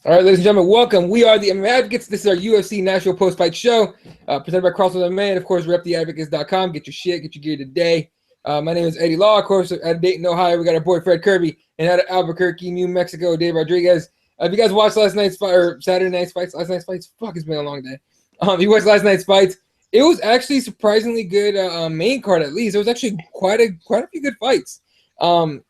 All right, ladies and gentlemen, welcome. We are the MMA Advocates. This is our UFC Nashville post-fight show, presented by CrossBonesMMA, and of course, reptheadvocates.com. Get your shit, get your gear today. My name is Eddie Law, of course, out of Dayton, Ohio. We got our boy Fred Kirby, and out of Albuquerque, New Mexico, Dave Rodriguez. If you guys watched last night's fight, or Saturday night's fights, fuck, it's been a long day. You watched last night's fights. It was actually surprisingly good main card, at least. It was actually quite a few good fights. A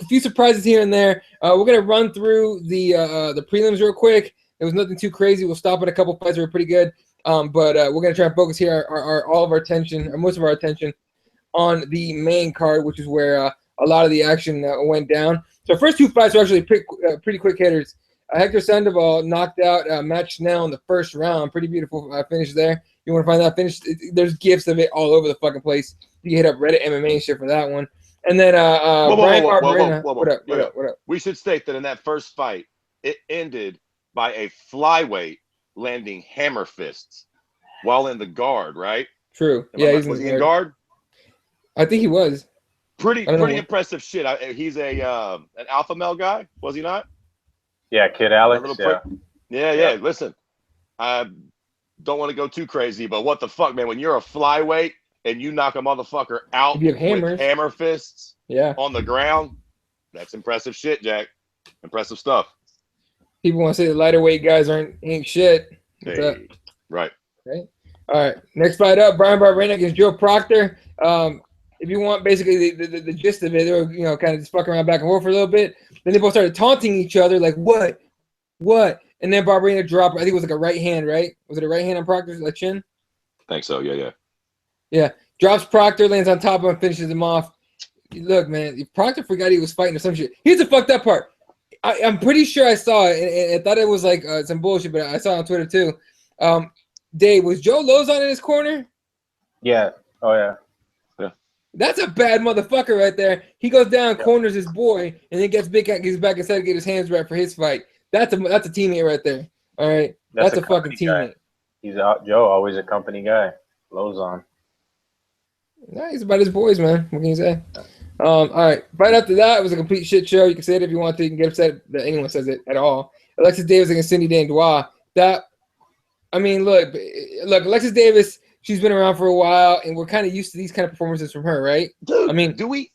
few surprises here and there. We're gonna run through the prelims real quick. There was nothing too crazy. We'll stop at a couple fights that were pretty good. But we're gonna try and focus here all of our attention, or most of our attention, on the main card, which is where a lot of the action went down. So first two fights were actually pretty quick hitters. Hector Sandoval knocked out Matt Schnell in the first round. Pretty beautiful finish there. You want to find that finish? There's gifs of it all over the fucking place. You can hit up Reddit MMA and shit for that one. And then Brian Barberena. What up? We should state that in that first fight, it ended by a flyweight landing hammer fists while in the guard, right? True. Was he in guard? I think he was. Pretty impressive shit. He's an alpha male guy, was he not? Yeah, Kid Alex. Yeah. Listen, I don't want to go too crazy, but what the fuck, man? When you're a flyweight and you knock a motherfucker out with hammer fists on the ground, that's impressive shit, Jack. Impressive stuff. People want to say the lighter weight guys ain't shit. Hey, right. Okay. All right. Next fight up, Brian Barberena against Joe Proctor. If you want basically the gist of it, they were kind of just fucking around back and forth for a little bit. Then they both started taunting each other like, what? And then Barberena dropped, I think it was like a right hand, right? Was it a right hand on Proctor's chin? I think so, yeah. Yeah, drops Proctor, lands on top of him, finishes him off. Look, man, if Proctor forgot he was fighting or some shit. Here's the fucked up part. I'm pretty sure I saw it, and I thought it was like some bullshit, but I saw it on Twitter too. Dave, was Joe Lozon in his corner? Yeah. Oh, yeah. That's a bad motherfucker right there. He goes down, corners his boy, and then gets back inside to get his hands right for his fight. That's a teammate right there. All right, that's a fucking teammate. He's Joe, always a company guy. Lozon. Nah, he's about his boys, man. What can you say? All right. Right after that, it was a complete shit show. You can say it if you want to. You can get upset that anyone says it at all. Alexis Davis against Cindy Dandois. Look, Alexis Davis, she's been around for a while, and we're kind of used to these kind of performances from her, right? Dude, do we?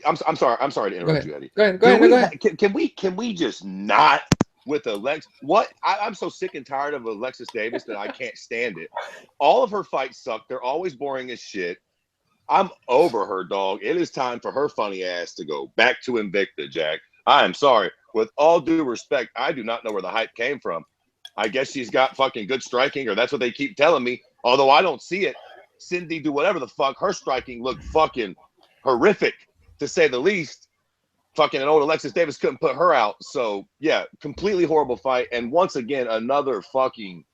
I'm sorry to interrupt you, Eddie. Go ahead. Can we just not with Alexis? What? I'm so sick and tired of Alexis Davis that I can't stand it. All of her fights suck. They're always boring as shit. I'm over her, dog. It is time for her funny ass to go back to Invicta, Jack. I am sorry. With all due respect, I do not know where the hype came from. I guess she's got fucking good striking, or that's what they keep telling me. Although I don't see it. Cindy do whatever the fuck. Her striking looked fucking horrific, to say the least. Fucking an old Alexis Davis couldn't put her out. So, yeah, completely horrible fight. And once again, another fucking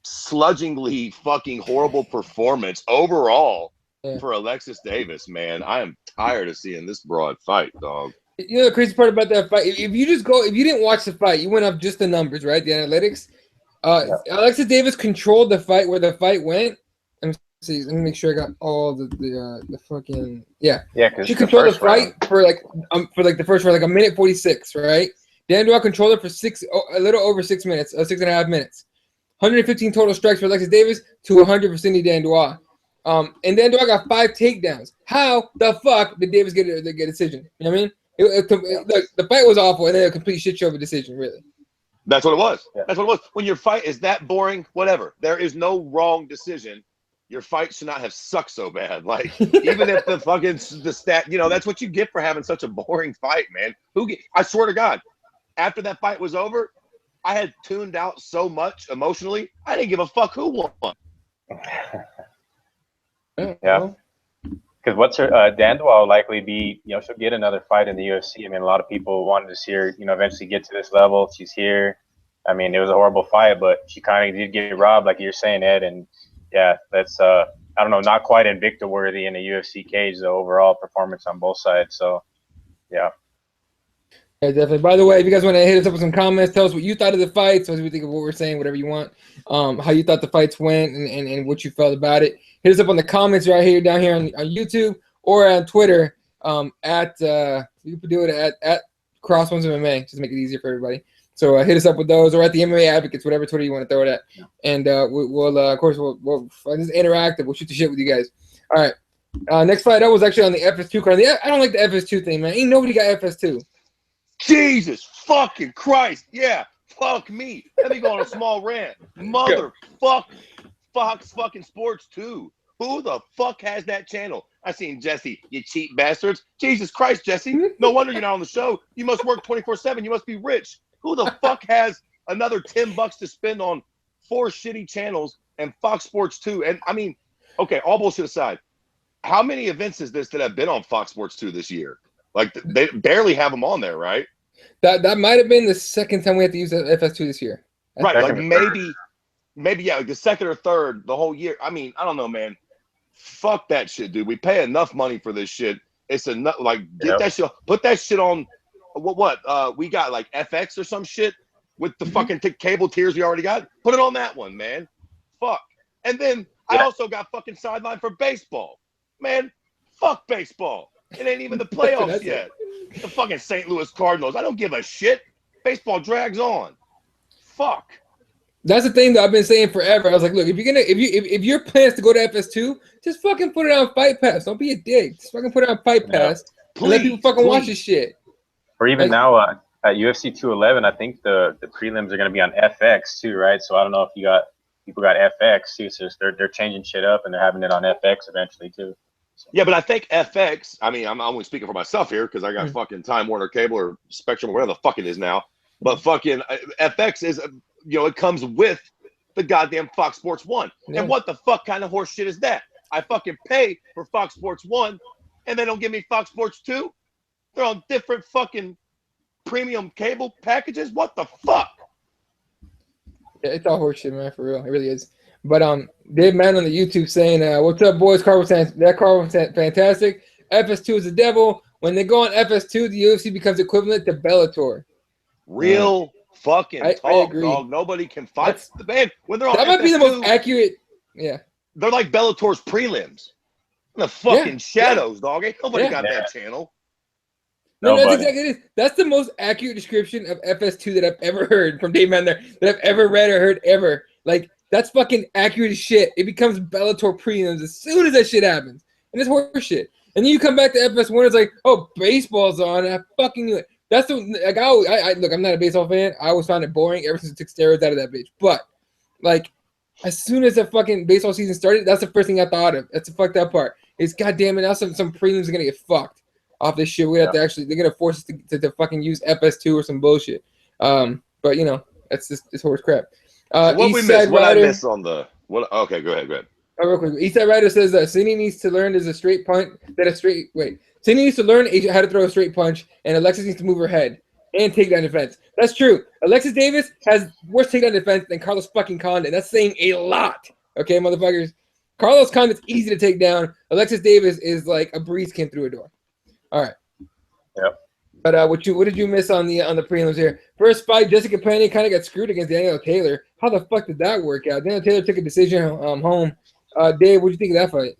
sludgingly fucking horrible performance overall for Alexis Davis, man. I am tired of seeing this broad fight, dog. You know the crazy part about that fight? If you didn't watch the fight, you went off just the numbers, right? The analytics. Alexis Davis controlled the fight where the fight went. Let me make sure I got all the fucking she controlled the fight for the first round, like a minute 46, right? Dandois controlled it for a little over 6 minutes, 6.5 minutes. 115 total strikes for Alexis Davis to 100 for Cindy Dandois. And Dandois got 5 takedowns. How the fuck did Davis get a decision? You know what I mean? The fight was awful, and then a complete shit show of a decision, really. That's what it was. Yeah. That's what it was. When your fight is that boring, whatever. There is no wrong decision. Your fight should not have sucked so bad. Like, even if the stat, that's what you get for having such a boring fight, man. I swear to God, after that fight was over, I had tuned out so much emotionally, I didn't give a fuck who won. Yeah. Because what's her Dandois will likely be, she'll get another fight in the UFC. I mean, a lot of people wanted to see her, eventually get to this level. She's here. I mean, it was a horrible fight, but she kind of did get robbed, like you're saying, Ed. And yeah, that's I don't know, not quite Invicta worthy in the UFC cage, the overall performance on both sides. So, yeah. Yeah, definitely. By the way, if you guys want to hit us up with some comments, tell us what you thought of the fights, what you think of what we're saying, whatever you want, how you thought the fights went, and what you felt about it. Hit us up on the comments right here, down here on YouTube, or on Twitter you can do it at CrossBonesMMA, just to make it easier for everybody. So hit us up with those, or at the MMA Advocates, whatever Twitter you want to throw it at. And we'll of course, we'll this is interactive. We'll shoot the shit with you guys. All right. Next fight, that was actually on the FS2 card. I don't like the FS2 thing, man. Ain't nobody got FS2. Jesus fucking Christ. Yeah. Fuck me. Let me go on a small rant. Motherfuck Fox fucking Sports 2. Who the fuck has that channel? I seen Jesse, you cheap bastards. Jesus Christ, Jesse. No wonder you're not on the show. You must work 24/7. You must be rich. Who the fuck has another $10 to spend on 4 shitty channels and Fox Sports 2? And I mean, okay, all bullshit aside, how many events is this that have been on Fox Sports 2 this year? Like, they barely have them on there, right? That might have been the second time we had to use the FS2 this year. Right, like maybe yeah, like the second or third the whole year. I mean, I don't know, man. Fuck that shit, dude. We pay enough money for this shit. It's enough. Like, get that shit. Put that shit on. What? We got like FX or some shit with the fucking cable tiers we already got. Put it on that one, man. Fuck. And then I also got fucking sideline for baseball, man. Fuck baseball. It ain't even the playoffs yet. The fucking St. Louis Cardinals. I don't give a shit. Baseball drags on. Fuck. That's the thing that I've been saying forever. I was like, look, if your plans to go to FS2, just fucking put it on Fight Pass. Don't be a dick. Just fucking put it on Fight Pass and let people fucking watch this shit. Or even now at UFC 211, I think the prelims are going to be on FX too, right? So I don't know if people got FX too. So they're changing shit up and they're having it on FX eventually too. So. Yeah, but I think FX. I mean, I'm only speaking for myself here because I got fucking Time Warner Cable or Spectrum or whatever the fuck it is now. But fucking FX is. It comes with the goddamn Fox Sports 1. Yeah. And what the fuck kind of horse shit is that? I fucking pay for Fox Sports 1 and they don't give me Fox Sports 2? They're on different fucking premium cable packages? What the fuck? Yeah, it's all horse shit, man, for real. It really is. But Dave Mann on the YouTube saying, what's up, boys? That car was fantastic. FS2 is the devil. When they go on FS2, the UFC becomes equivalent to Bellator. Real fucking talk, I agree. dog. Nobody can fight the band when they're on that FS2, might be the most accurate. Yeah, they're like Bellator's prelims. In the fucking shadows, dog. Ain't nobody got that channel. No, that's exactly it. That's the most accurate description of FS2 that I've ever heard from Dave Mann there, that I've ever read or heard ever. Like, that's fucking accurate as shit. It becomes Bellator prelims as soon as that shit happens, and it's horse shit. And then you come back to FS1, it's like, oh, baseball's on. I fucking knew it. That's the like. I look. I'm not a baseball fan. I always found it boring ever since it took steroids out of that bitch. But like, as soon as the fucking baseball season started, that's the first thing I thought of. That's the fucked up part. It's goddamn it. Now some prelims are gonna get fucked off this shit. We have to actually. They're gonna force us to fucking use FS2 or some bullshit. But that's just it's horse crap. So what we missed? What I missed on the what? Okay, go ahead. Oh, real quick. Eastside Rider says that Cindy needs to learn Cindy needs to learn how to throw a straight punch, and Alexis needs to move her head and takedown defense. That's true. Alexis Davis has worse takedown defense than Carlos fucking Condit. That's saying a lot. Okay, motherfuckers. Carlos Condit's easy to take down. Alexis Davis is like a breeze came through a door. All right. Yep. But what did you miss on the prelims here? First fight, Jessica Penney kind of got screwed against Danielle Taylor. How the fuck did that work out? Danielle Taylor took a decision home. Dave, what did you think of that fight?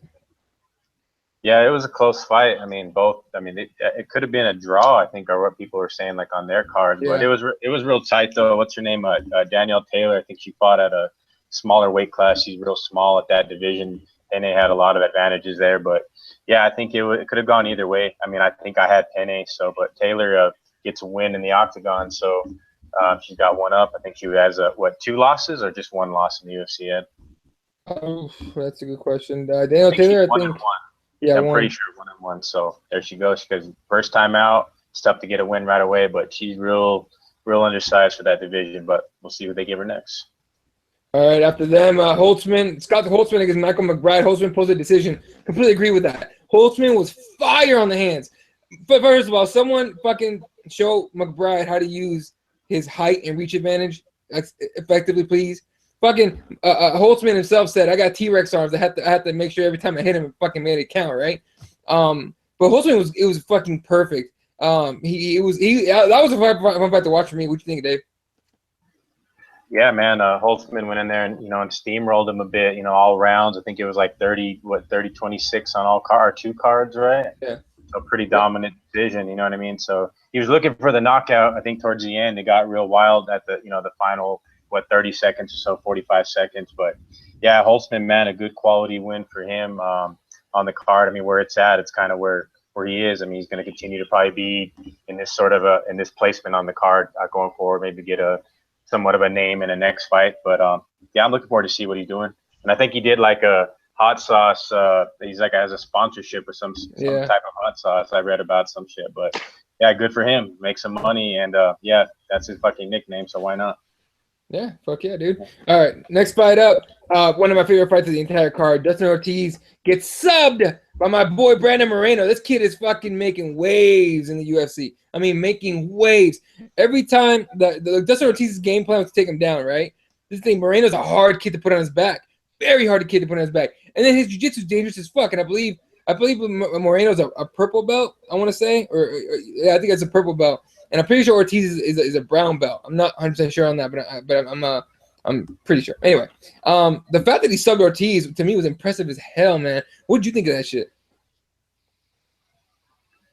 Yeah, it was a close fight. I mean, it could have been a draw, I think, or what people were saying, like on their cards. Yeah. But it was real tight, though. What's her name? Danielle Taylor. I think she fought at a smaller weight class. She's real small at that division, and they had a lot of advantages there. But yeah, I think it could have gone either way. I mean, I think I had Penne, but Taylor gets a win in the octagon, so she's got one up. I think she has 2 losses or just 1 loss in the UFC yet. Oh, that's a good question. Danielle Taylor, I think. Yeah, I'm pretty sure 1-1. So there she goes. Because first time out, it's tough to get a win right away, but she's real undersized for that division. But we'll see what they give her next. All right, after them, Scott Holtzman against Michael McBride. Holtzman pulls a decision. Completely agree with that. Holtzman was fire on the hands. But first of all, someone fucking show McBride how to use his height and reach advantage effectively, please. Fucking Holtzman himself said, "I got T-Rex arms. I had to make sure every time I hit him, it fucking made it count, right?" But Holtzman was fucking perfect. That was a fun fight to watch for me. What you think, Dave? Yeah, man. Holtzman went in there and and steamrolled him a bit. All rounds. I think it was like 30-26 on all 2 cards, right? Yeah. So pretty dominant. decision. You know what I mean? So he was looking for the knockout. I think towards the end, it got real wild at the the final 30 seconds or so, 45 seconds. But yeah, Holtzman, man, a good quality win for him on the card. I mean, where it's at, it's kind of where he is. I mean, he's going to continue to probably be in this sort of in this placement on the card going forward. Maybe get somewhat of a name in a next fight. But yeah, I'm looking forward to see what he's doing. And I think he did like a hot sauce. He's like has a sponsorship with some type of hot sauce. I read about some shit, but yeah, good for him. Make some money, and yeah, that's his fucking nickname. So why not? Yeah, fuck yeah, dude. All right, next fight up. One of my favorite fights of the entire card. Dustin Ortiz gets subbed by my boy Brandon Moreno. This kid is fucking making waves in the UFC. I mean, making waves. Every time the Dustin Ortiz's game plan was to take him down, right? This thing, Moreno's a hard kid to put on his back. Very hard kid to put on his back. And then his jiu-jitsu is dangerous as fuck. And I believe Moreno's a purple belt, I want to say. Or I think it's a purple belt. And I'm pretty sure Ortiz is a brown belt. I'm not 100% sure on that, but I'm pretty sure. Anyway, the fact that he subbed Ortiz to me was impressive as hell, man. What did you think of that shit?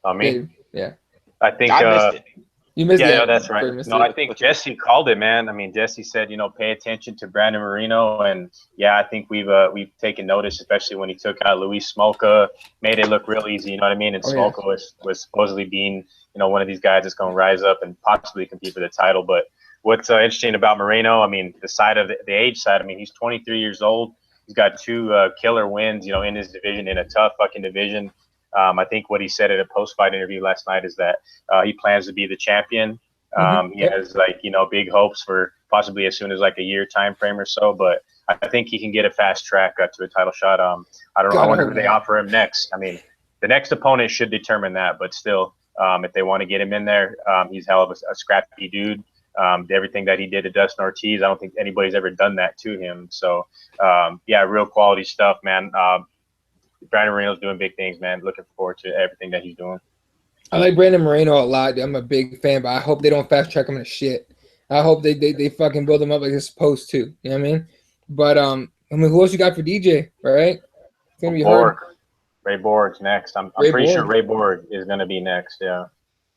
I mean, yeah. I think I missed it. You missed it. Yeah, no, that's right. No, I think Jesse called it, man. I mean, Jesse said, pay attention to Brandon Moreno, and yeah, I think we've taken notice, especially when he took out Luis Smolka, made it look real easy. You know what I mean? And Smolka was supposedly being, one of these guys that's going to rise up and possibly compete for the title. But what's interesting about Moreno, I mean, the side of the age side, I mean, he's 23 years old. He's got 2 killer wins, in his division, in a tough fucking division. I think what he said at a post-fight interview last night is that he plans to be the champion. He has big hopes for possibly as soon as like a year time frame or so. But I think he can get a fast track to a title shot. I don't know. I wonder who they offer him next. I mean, the next opponent should determine that. But still, if they want to get him in there, he's hell of a scrappy dude. Everything that he did to Dustin Ortiz, I don't think anybody's ever done that to him. So, yeah, real quality stuff, man. Brandon Moreno's doing big things, man. Looking forward to everything that he's doing. I like Brandon Moreno a lot. I'm a big fan, but I hope they don't fast track him to shit. I hope they fucking build him up like they're supposed to. You know what I mean? But I mean, who else you got for DJ? All right, it's gonna be hard. Ray Borg's next. I'm pretty sure Ray Borg is gonna be next. Yeah.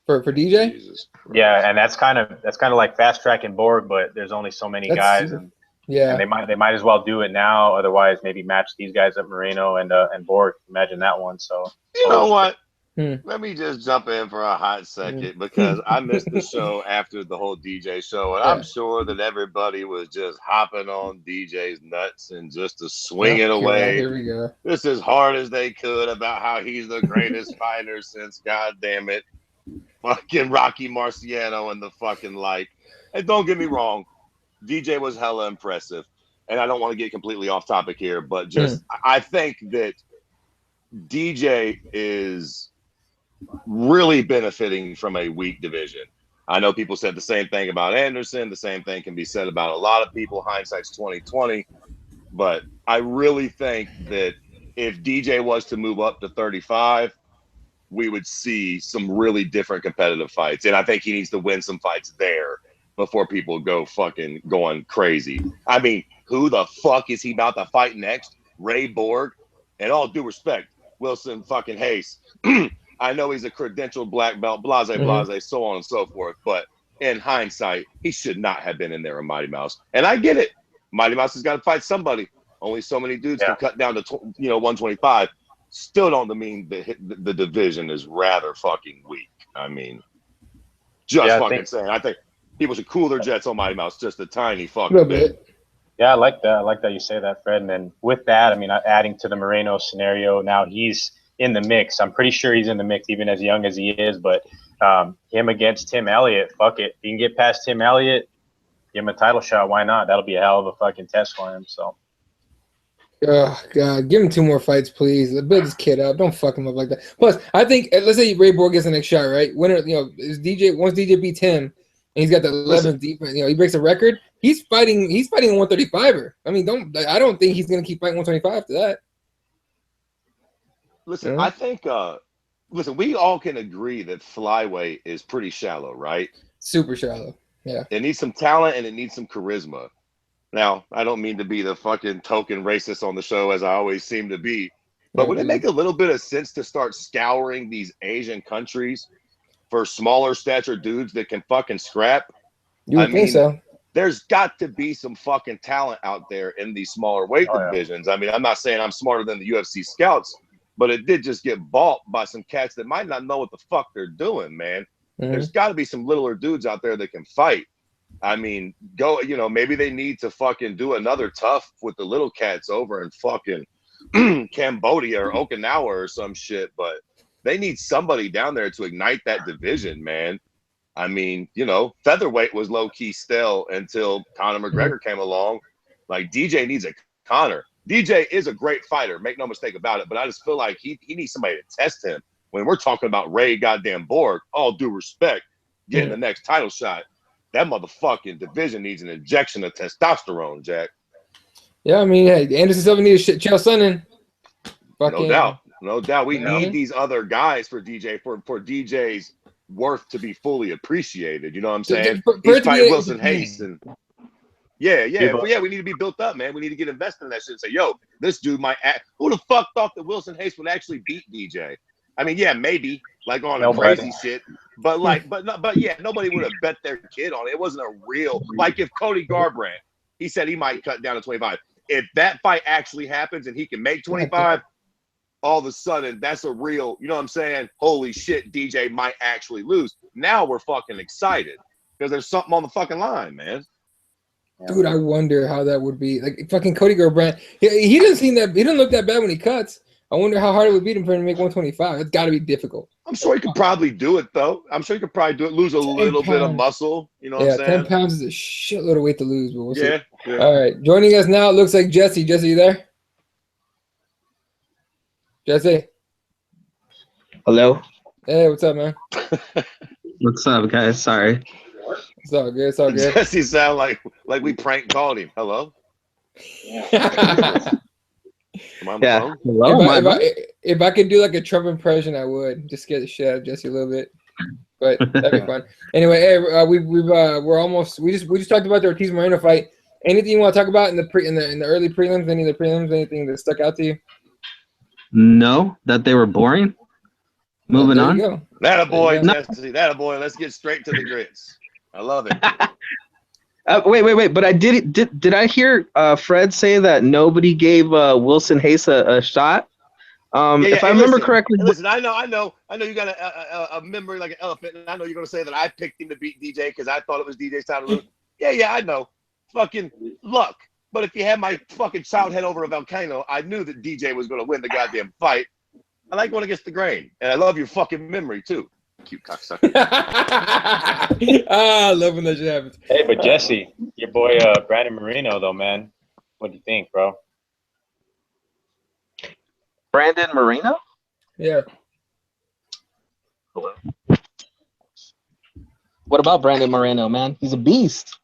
For DJ? Jesus. Yeah, and that's kind of like fast tracking Borg, but there's only so many guys, and they might as well do it now. Otherwise, maybe match these guys up, Moreno and Borg. Imagine that one. So you know what? Let me just jump in for a hot second because I missed the show after the whole DJ show, and I'm sure that everybody was just hopping on DJ's nuts and just to swing it away. Here we go. Just as hard as they could about how he's the greatest fighter since, goddamn it, fucking Rocky Marciano and the fucking like. And don't get me wrong, DJ was hella impressive, and I don't want to get completely off topic here, but just I think that DJ is really benefiting from a weak division. I know people said the same thing about Anderson. The same thing can be said about a lot of people. Hindsight's 2020, but I really think that if DJ was to move up to 35, we would see some really different competitive fights, and I think he needs to win some fights there before people go fucking going crazy. I mean, who the fuck is he about to fight next? Ray Borg? And all due respect, Wilson fucking Hayes. I know he's a credentialed black belt, blase, so on and so forth. But in hindsight, he should not have been in there with Mighty Mouse. And I get it. Mighty Mouse has got to fight somebody. Only so many dudes can cut down to 125. Still don't mean the division is rather fucking weak. I mean, saying. I think people should cool their jets on Mighty Mouse just a tiny fucking bit. Yeah, I like that. I like that you say that, Fred. And then with that, I mean, adding to the Moreno scenario, now he's in the mix. I'm pretty sure he's in the mix, even as young as he is. But him against Tim Elliott, fuck it. If you can get past Tim Elliott, give him a title shot. Why not? That'll be a hell of a fucking test for him. So. Oh God, give him 2 more fights, please. Build this kid up. Don't fuck him up like that. Plus, I think let's say Ray Borg gets the next shot, right? Winner, is DJ once DJ beats him, and he's got the 11th defense. He breaks a record. He's fighting a 135er. I mean, I don't think he's gonna keep fighting 125 after that. Listen, I think we all can agree that flyweight is pretty shallow, right? Super shallow. Yeah. It needs some talent and it needs some charisma. Now, I don't mean to be the fucking token racist on the show as I always seem to be, But would it make a little bit of sense to start scouring these Asian countries for smaller stature dudes that can fucking scrap? You would think so. There's got to be some fucking talent out there in these smaller weight divisions. I mean, I'm not saying I'm smarter than the UFC scouts, but it did just get bought by some cats that might not know what the fuck they're doing, man. There's got to be some littler dudes out there that can fight. I mean, maybe they need to fucking do another tough with the little cats over in fucking Cambodia or Okinawa or some shit, but they need somebody down there to ignite that division, man. I mean, featherweight was low-key stale until Conor McGregor came along. Like, DJ needs a Conor. DJ is a great fighter, make no mistake about it, but I just feel like he needs somebody to test him. When we're talking about Ray goddamn Borg, all due respect, getting the next title shot, that motherfucking division needs an injection of testosterone, Jack. Yeah, I mean, hey, Anderson Silva needs Chael Sonnen. No doubt. We need these other guys for DJ, for DJ's worth to be fully appreciated. You know what I'm saying? He's fighting Wilson Hayes, and we need to be built up, man. We need to get invested in that shit and say, yo, this dude might act. Who the fuck thought that Wilson Hayes would actually beat DJ? I mean, yeah, maybe like on a crazy shit, but nobody would have bet their kid on it. It wasn't a real, like if Cody Garbrandt, he said he might cut down to 25. If that fight actually happens and he can make 25, all of a sudden that's a real, you know what I'm saying? Holy shit, DJ might actually lose. Now we're fucking excited because there's something on the fucking line, man. Dude, I wonder how that would be. Like fucking Cody Garbrandt, he doesn't look that bad when he cuts. I wonder how hard it would be for him to make 125. It's got to be difficult. I'm sure he could probably do it, though. I'm sure he could probably do it, lose a little bit of muscle. You know what I'm saying? 10 pounds is a shitload of weight to lose, but we'll see. Yeah. All right. Joining us now, it looks like Jesse. Jesse, you there? Jesse? Hello? Hey, what's up, man? What's up, guys? Sorry. It's all good. It's all good. Jesse sound like we prank called him. Hello? Yeah. Hello, if I could do like a Trump impression, I would. Just scare the shit out of Jesse a little bit, but that'd be fun. Anyway, hey, we just talked about the Ortiz Moreno fight. Anything you want to talk about in the early prelims? Any of the prelims? Anything that stuck out to you? No, that they were boring. Moving on. That a boy, Jesse. That a boy. Let's get straight to the grits. I love it. Wait! But did I hear Fred say that nobody gave Wilson Hayes a shot? If I remember correctly. Listen, I know you got a memory like an elephant, and I know you're gonna say that I picked him to beat DJ because I thought it was DJ's time to lose. Yeah, I know. Fucking luck. But if you had my fucking child head over a volcano, I knew that DJ was gonna win the goddamn fight. I like going against the grain, and I love your fucking memory too. Cute cocksucker. I love when that shit happens. Hey, but Jesse, your boy Brandon Moreno, though, man. What do you think, bro? Brandon Moreno? Yeah. Hello. What about Brandon Moreno, man? He's a beast.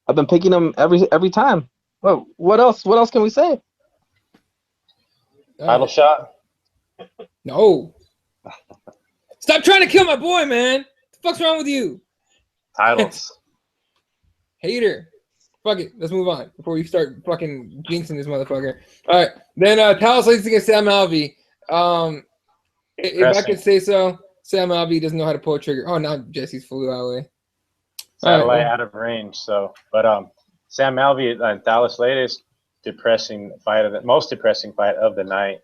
I've been picking him every time. Well, what else? What else can we say? Title shot? No. Stop trying to kill my boy, man. What the fuck's wrong with you? Titles. Hater. Fuck it. Let's move on before we start fucking jinxing this motherfucker. All right. Then Talos Lakes against Sam Alvey. If I could say so, Sam Alvey doesn't know how to pull a trigger. Oh, now Jesse's flew away. Satellite out of range. So, but Sam Alvey and Talos Lakes, most depressing fight of the night.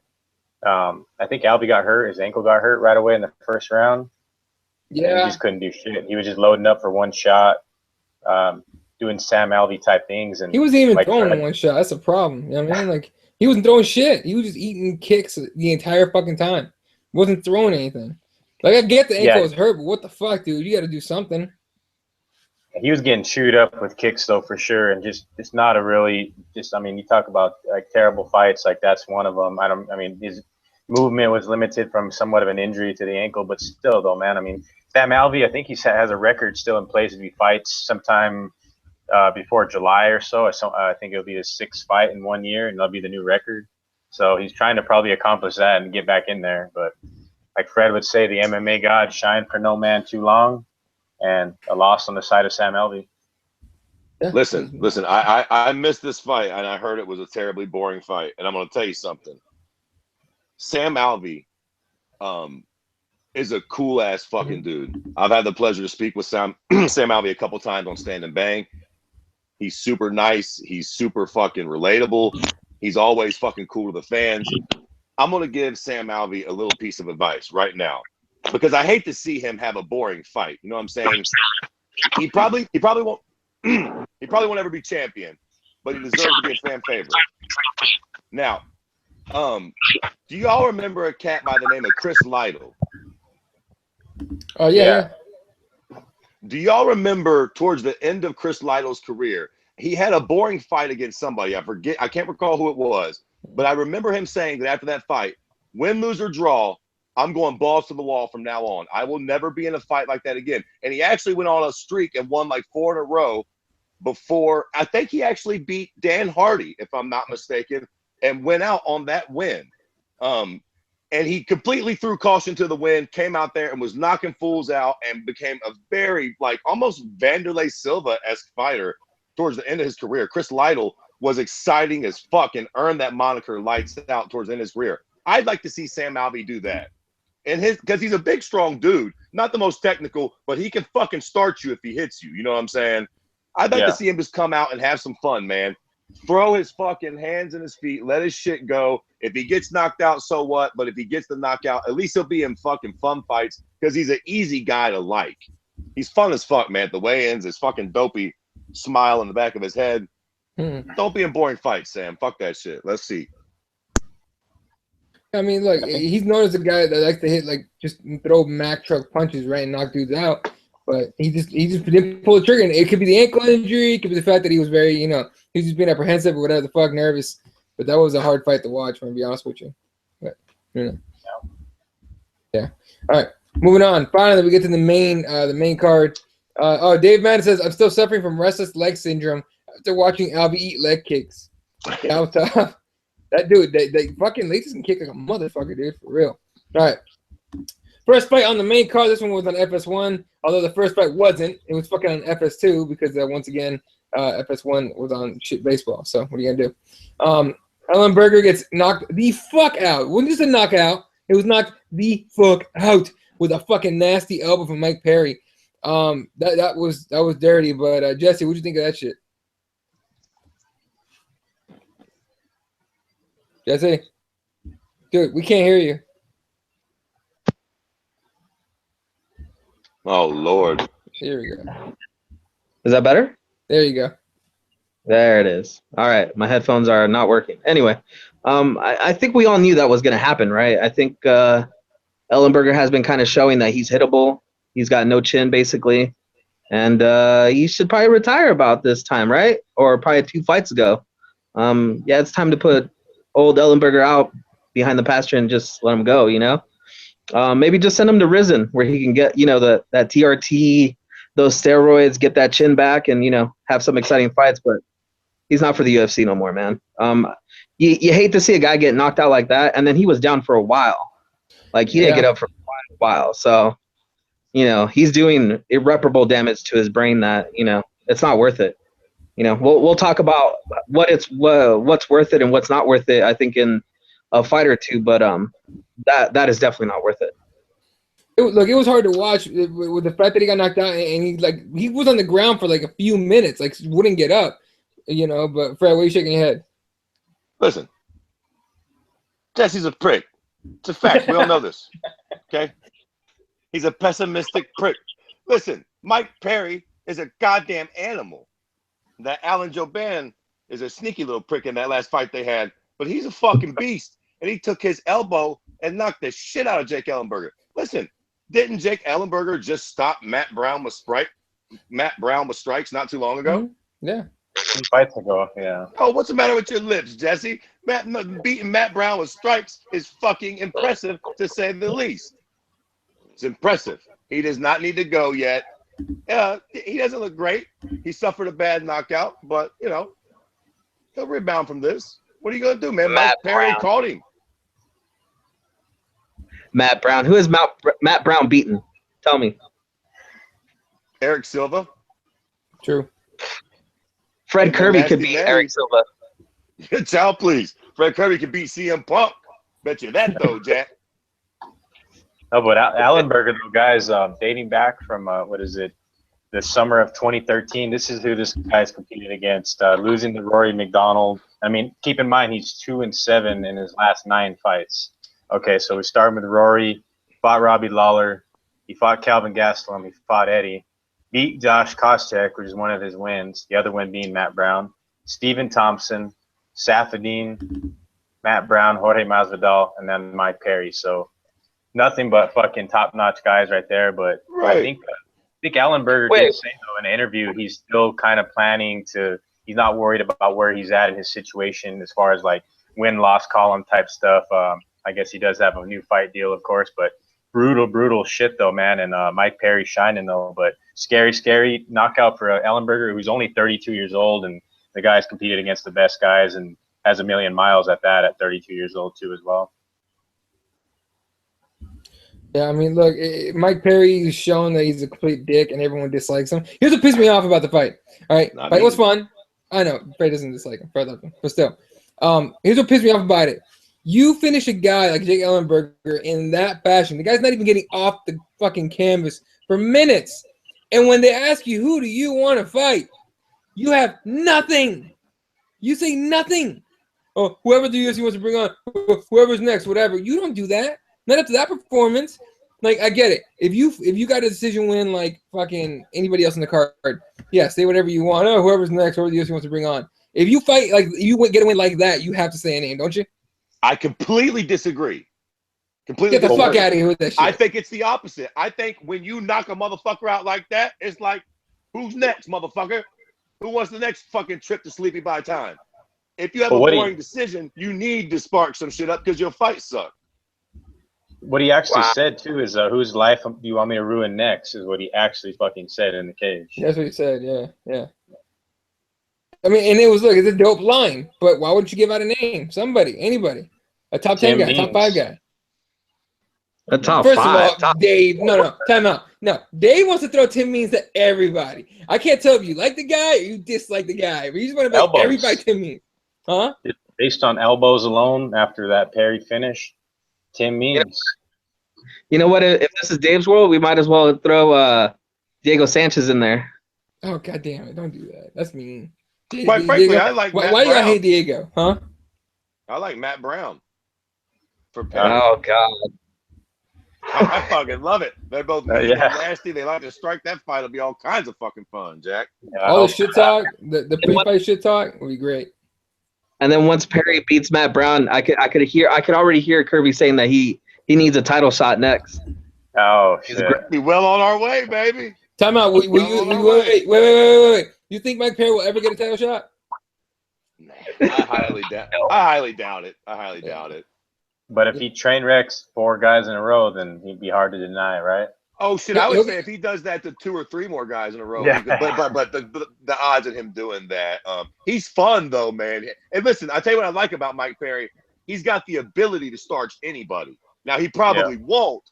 I think Alvey got hurt. His ankle got hurt right away in the first round. Yeah. He just couldn't do shit. He was just loading up for one shot, doing Sam Alvey type things. And he wasn't even throwing one shot. That's a problem. You know what I mean? Like, he wasn't throwing shit. He was just eating kicks the entire fucking time. Wasn't throwing anything. Like, I get the ankle was hurt, but what the fuck, dude? You got to do something. He was getting chewed up with kicks, though, for sure. And it's not a really I mean, you talk about like terrible fights, like that's one of them. I mean, his movement was limited from somewhat of an injury to the ankle, but still, though, man. I mean, Sam Alvey, I think he has a record still in place if he fights sometime before July or so. I think it'll be his 6th fight in 1 year, and that'll be the new record. So he's trying to probably accomplish that and get back in there. But like Fred would say, the MMA god shined for no man too long. And a loss on the side of Sam Alvey. Yeah. Listen. I missed this fight, and I heard it was a terribly boring fight. And I'm going to tell you something. Sam Alvey is a cool ass fucking dude. I've had the pleasure to speak with Sam Alvey a couple times on Stand and Bang. He's super nice. He's super fucking relatable. He's always fucking cool to the fans. I'm gonna give Sam Alvey a little piece of advice right now, because I hate to see him have a boring fight. You know what I'm saying? He probably won't he probably won't ever be champion, but he deserves to be a fan favorite. Now, do you all remember a cat by the name of Chris Lytle? Oh yeah. Do y'all remember towards the end of Chris Lytle's career, he had a boring fight against somebody? I can't recall who it was, but I remember him saying that after that fight, win, lose, or draw, I'm going balls to the wall from now on. I will never be in a fight like that again. And he actually went on a streak and won like 4 in a row before. I think he actually beat Dan Hardy, if I'm not mistaken, and went out on that win. And he completely threw caution to the wind, came out there and was knocking fools out and became a very, like, almost Vanderlei Silva-esque fighter towards the end of his career. Chris Lytle was exciting as fuck and earned that moniker lights out towards the end of his career. I'd like to see Sam Alvey do that. And because he's a big, strong dude, not the most technical, but he can fucking start you if he hits you. You know what I'm saying? I'd like to see him just come out and have some fun, man. Throw his fucking hands in his feet, let his shit go. If he gets knocked out, so what? But if he gets the knockout, at least he'll be in fucking fun fights, because he's an easy guy to like. He's fun as fuck, man. The weigh-ins, his fucking dopey smile in the back of his head. Don't be in boring fights, Sam. Fuck that shit. Let's see. I mean, look, he's known as a guy that likes to hit, like, just throw Mack truck punches, right, and knock dudes out. But he just didn't pull the trigger. And it could be the ankle injury. It could be the fact that he was very, he was just being apprehensive or whatever the fuck, nervous. But that was a hard fight to watch, I'm going to be honest with you. But, yeah. All right, moving on. Finally, we get to the main card. Dave Madden says, I'm still suffering from restless leg syndrome after watching Alvey eat leg kicks. That was tough. That dude, they fucking laces can kick like a motherfucker, dude, for real. All right. First fight on the main card. This one was on FS1, although the first fight wasn't. It was fucking on FS2 because, once again, FS1 was on shit baseball. So what are you going to do? Ellenberger gets knocked the fuck out. It wasn't just a knockout. It was knocked the fuck out with a fucking nasty elbow from Mike Perry. That was dirty. But, Jesse, what'd you think of that shit? Jesse? Dude, we can't hear you. Oh, Lord. Here we go. Is that better? There you go. There it is. All right. My headphones are not working. Anyway, I think we all knew that was going to happen, right? I think Ellenberger has been kind of showing that he's hittable. He's got no chin, basically. And he should probably retire about this time, right? Or probably 2 fights ago. Yeah, it's time to put old Ellenberger out behind the pasture and just let him go, Maybe just send him to Risen, where he can get, that TRT, those steroids, get that chin back, and, have some exciting fights. But he's not for the UFC no more, man. You hate to see a guy get knocked out like that, and then he was down for a while. Like, he didn't get up for a while. So, he's doing irreparable damage to his brain that, it's not worth it. We'll talk about what's worth it and what's not worth it, I think, in a fight or two, but that is definitely not worth it. Look, it was hard to watch with the fact that he got knocked out, and he was on the ground for like a few minutes, like wouldn't get up, But Fred, what are you shaking your head? Listen, Jesse's a prick. It's a fact. We all know this. Okay, he's a pessimistic prick. Listen, Mike Perry is a goddamn animal. That Alan Jouban is a sneaky little prick in that last fight they had, but he's a fucking beast. And he took his elbow and knocked the shit out of Jake Ellenberger. Listen, didn't Jake Ellenberger just stop Matt Brown with strikes not too long ago? Mm-hmm. Yeah. 2 fights ago, yeah. Oh, what's the matter with your lips, Jesse? Beating Matt Brown with strikes is fucking impressive, to say the least. It's impressive. He does not need to go yet. He doesn't look great. He suffered a bad knockout, but, he'll rebound from this. What are you going to do, man? Mike Perry called him. Matt Brown. Who has Matt Brown beaten? Tell me. Eric Silva. True. Fred Kirby could beat Eric Silva. Child, please. Fred Kirby could beat CM Punk. Bet you that though, Jack. No, but Allenberger, though, guys, dating back from the summer of 2013. This is who this guy's competed against, losing to Rory McDonald. I mean, keep in mind he's 2-7 in his last 9 fights. Okay, so we started with Rory, fought Robbie Lawler, he fought Calvin Gastelum, he fought Eddie, beat Josh Koscheck, which is one of his wins. The other win being Matt Brown, Stephen Thompson, Safadine, Matt Brown, Jorge Masvidal, and then Mike Perry. So nothing but fucking top-notch guys right there. But Right. I think Allenberger did say, though, in an interview, he's still kind of planning to – he's not worried about where he's at in his situation as far as, like, win-loss column type stuff. I guess he does have a new fight deal, of course, but brutal shit, though, man. And Mike Perry shining, though. But scary knockout for Ellenberger, who's only 32 years old, and the guy's competed against the best guys and has a million miles at that at 32 years old, too, as well. Yeah, I mean, look, Mike Perry is showing that he's a complete dick and everyone dislikes him. Here's what pissed me off about the fight. All right, fight was fun. I know, Perry doesn't dislike him. Perry loved him, but still. Here's what pissed me off about it. You finish a guy like Jake Ellenberger in that fashion. The guy's not even getting off the fucking canvas for minutes. And when they ask you, who do you want to fight? You have nothing. You say nothing. Oh, whoever the UFC wants to bring on, whoever's next, whatever. You don't do that. Not after that performance. Like, I get it. If you got a decision win like fucking anybody else in the card, yeah, say whatever you want. Oh, whoever's next, whoever the UFC wants to bring on. If you fight like you get a win like that, you have to say a name, don't you? I completely disagree. Get the fuck out of here with that shit. I think it's the opposite. I think when you knock a motherfucker out like that, it's like, who's next, motherfucker? Who wants the next fucking trip to Sleepy by time? If you have a boring decision, you need to spark some shit up because your fight sucks. What he actually said, too, is whose life do you want me to ruin next is what he actually fucking said in the cage. That's what he said, yeah. I mean, and it was, look, it's a dope line, but why wouldn't you give out a name? Somebody, anybody. A top 10 guy, top 5 guy. A top First 5. of all, Dave, no, time out. No, Dave wants to throw Tim Means to everybody. I can't tell if you like the guy or you dislike the guy, but you just want to make everybody Tim Means. Huh? Based on elbows alone after that Perry finish, Tim Means. You know what? If this is Dave's world, we might as well throw Diego Sanchez in there. Oh, God damn it. Don't do that. That's mean. Quite frankly, I like Matt Why do you Brown. hate Diego? Huh? I like Matt Brown. For Perry. Oh, God. I fucking love it. They're both nasty. They like to strike. That fight will be all kinds of fucking fun, Jack. Yeah, all the shit talk, the pre-fight shit talk will be great. And then once Perry beats Matt Brown, I could already hear Kirby saying that he needs a title shot next. Oh shit! Be well on our way, baby. Time out. Wait. You think Mike Perry will ever get a title shot? I highly doubt it. But if he train wrecks 4 guys in a row, then he'd be hard to deny, right? Oh shit! I would say if he does that to 2 or 3 more guys in a row, but the odds of him doing that, he's fun though, man. And listen, I tell you what I like about Mike Perry. He's got the ability to starch anybody. Now he probably won't,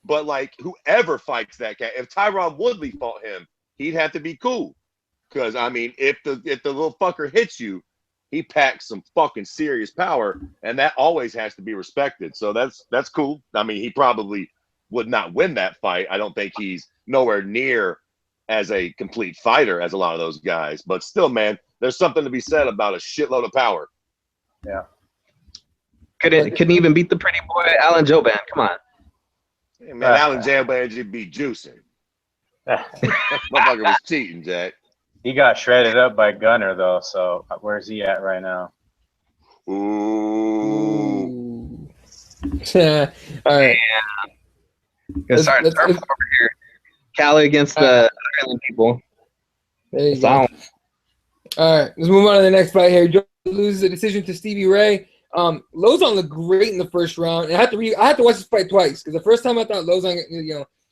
but like whoever fights that guy, if Tyron Woodley fought him, he'd have to be cool. Because I mean, if the little fucker hits you, he packs some fucking serious power, and that always has to be respected. So that's cool. I mean, he probably would not win that fight. I don't think he's nowhere near as a complete fighter as a lot of those guys. But still, man, there's something to be said about a shitload of power. Yeah. Couldn't even beat the pretty boy Alan Joban. Come on. Hey, man, Alan Joban just be juicing. Motherfucker was cheating, Jack. He got shredded up by Gunner, though, so where's he at right now? Ooh. All right. Let's start over here. Cali against the Ireland people. There you go. All right, let's move on to the next fight here. Joe loses a decision to Stevie Ray. Lozon looked great in the first round. And I had to watch this fight twice because the first time I thought Lozon,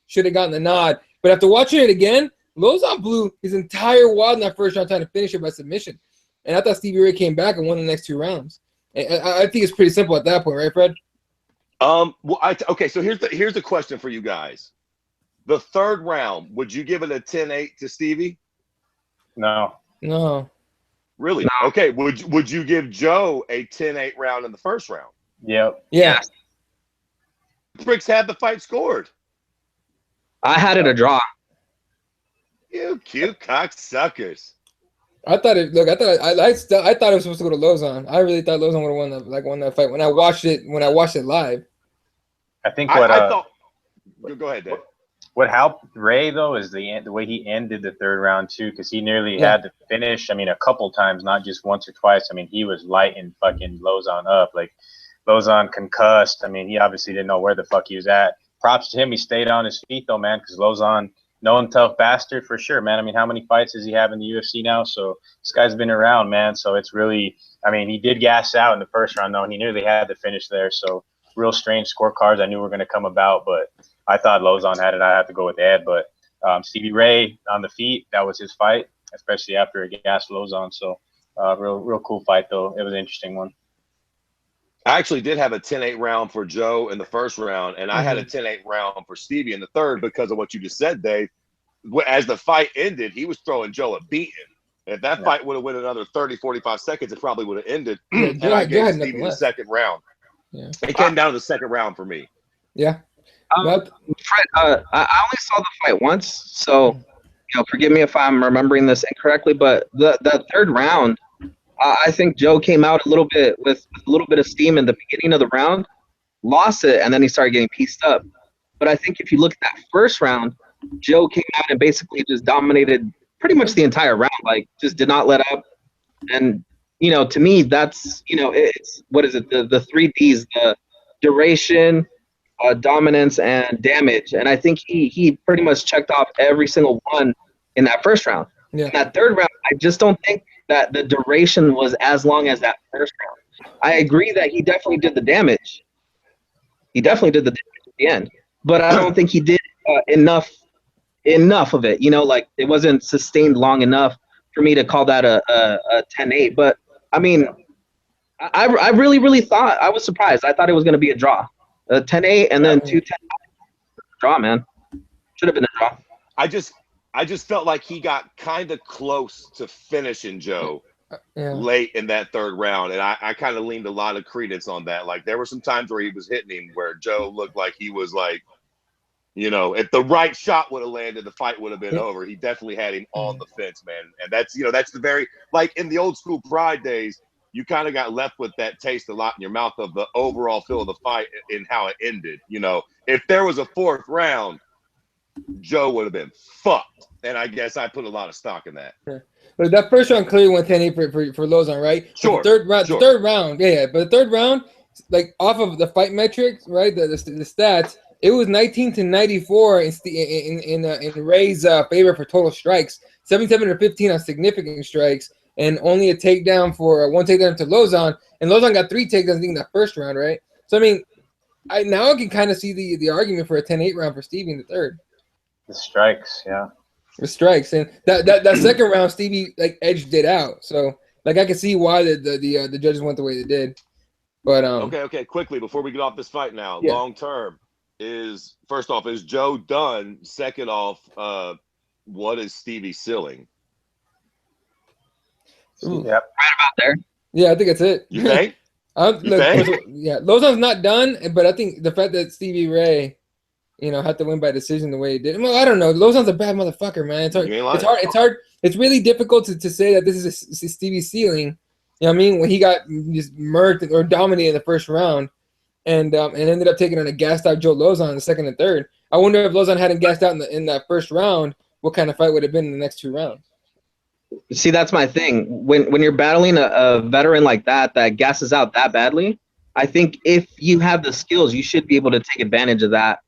should have gotten the nod. But after watching it again, Lozon blew his entire wad in that first round trying to finish it by submission. And I thought Stevie Ray came back and won the next 2 rounds. And I think it's pretty simple at that point, right, Fred? Okay, so here's the question for you guys. The third round, would you give it a 10-8 to Stevie? No. No. Really? No. Okay, would you give Joe a 10-8 round in the first round? Yep. Yeah. Bricks had the fight scored. I had it a draw. You cute cocksuckers. I thought it. Look, I thought it was supposed to go to Lozon. I really thought Lozon would have won that fight when I watched it live. I think I thought. Go ahead, Dave. What helped Ray though is the way he ended the third round too, because he nearly had to finish. I mean, a couple times, not just once or twice. I mean, he was lighting fucking Lozon up. Like Lozon concussed. I mean, he obviously didn't know where the fuck he was at. Props to him. He stayed on his feet though, man, because Lozon, known tough bastard for sure, man. I mean, how many fights does he have in the UFC now? So this guy's been around, man. So it's really, I mean, he did gas out in the first round though, and he nearly had to finish there. So real strange scorecards I knew were going to come about, but I thought Lozon had it. I had to go with Ed, but Stevie Ray on the feet, that was his fight, especially after a gas Lozon. So real cool fight though. It was an interesting one. I actually did have a 10-8 round for Joe in the first round, and I had a 10-8 round for Stevie in the third because of what you just said, Dave. As the fight ended, he was throwing Joe a beating. If that fight would have went another 30, 45 seconds, it probably would have ended. And I gave Stevie the second round. Yeah. It came down to the second round for me. Yeah. Fred, I only saw the fight once, so forgive me if I'm remembering this incorrectly. But the third round, I think Joe came out a little bit with a little bit of steam in the beginning of the round, lost it, and then he started getting pieced up. But I think if you look at that first round, Joe came out and basically just dominated pretty much the entire round, like just did not let up. And to me, that's it's what is it? The three Ds: the duration, dominance, and damage. And I think he pretty much checked off every single one in that first round. Yeah. In that third round, I just don't think that the duration was as long as that first round. I agree that he definitely did the damage. He definitely did the damage at the end, but I don't think he did enough of it. Like it wasn't sustained long enough for me to call that a 10-8. But I mean, I really thought, I was surprised. I thought it was going to be a draw. 10-8 and then 2-10 draw, man. Should have been a draw. I just felt like he got kind of close to finishing Joe late in that third round, and I kind of leaned a lot of credence on that. Like there were some times where he was hitting him where Joe looked like he was like, if the right shot would have landed, the fight would have been over. He definitely had him on the fence, man. And that's that's the very, like in the old school Pride days, you kind of got left with that taste a lot in your mouth of the overall feel of the fight and how it ended. If there was a fourth round, Joe would have been fucked. And I guess I put a lot of stock in that. Yeah. But that first round clearly went 10-8 for Lozon, right? Sure. The third round, yeah. But the third round, like off of the fight metrics, right? The stats, it was 19-94 in Ray's favor for total strikes, 77-15 on significant strikes, and only a takedown for one takedown to Lozon. And Lozon got 3 takedowns I think in that first round, right? So I mean, I can kind of see the argument for a 10-8 round for Stevie in the third. The strikes, yeah. The strikes, and that second round, Stevie like edged it out. So like I can see why the judges went the way they did. But okay, quickly before we get off this fight now, long term is first off, is Joe done? Second off, what is Stevie ceiling? Yep, right about there. Yeah, I think that's it. You think? Yeah, Lozon's not done, but I think the fact that Stevie Ray, had to win by decision the way he did. Well, I don't know. Lozon's a bad motherfucker, man. It's hard. It's hard. It's really difficult to say that this is Stevie's ceiling. You know what I mean? When he got just murked or dominated in the first round, and ended up taking on a gassed out Joe Lozon in the second and third. I wonder if Lozon hadn't gassed out in that first round, what kind of fight would have been in the next 2 rounds? See, that's my thing. When you're battling a veteran like that gasses out that badly, I think if you have the skills, you should be able to take advantage of that.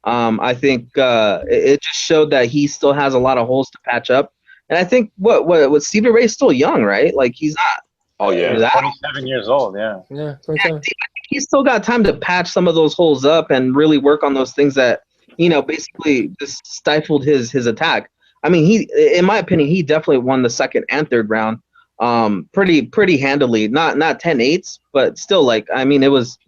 I think it just showed that he still has a lot of holes to patch up. And I think what Stevie Ray's still young, right? Like he's not. Oh yeah, 27 years old. Yeah. Yeah, 27. He's still got time to patch some of those holes up and really work on those things that basically just stifled his attack. I mean, in my opinion, he definitely won the second and third round, pretty handily. Not 10-8s, but still, like, I mean, it was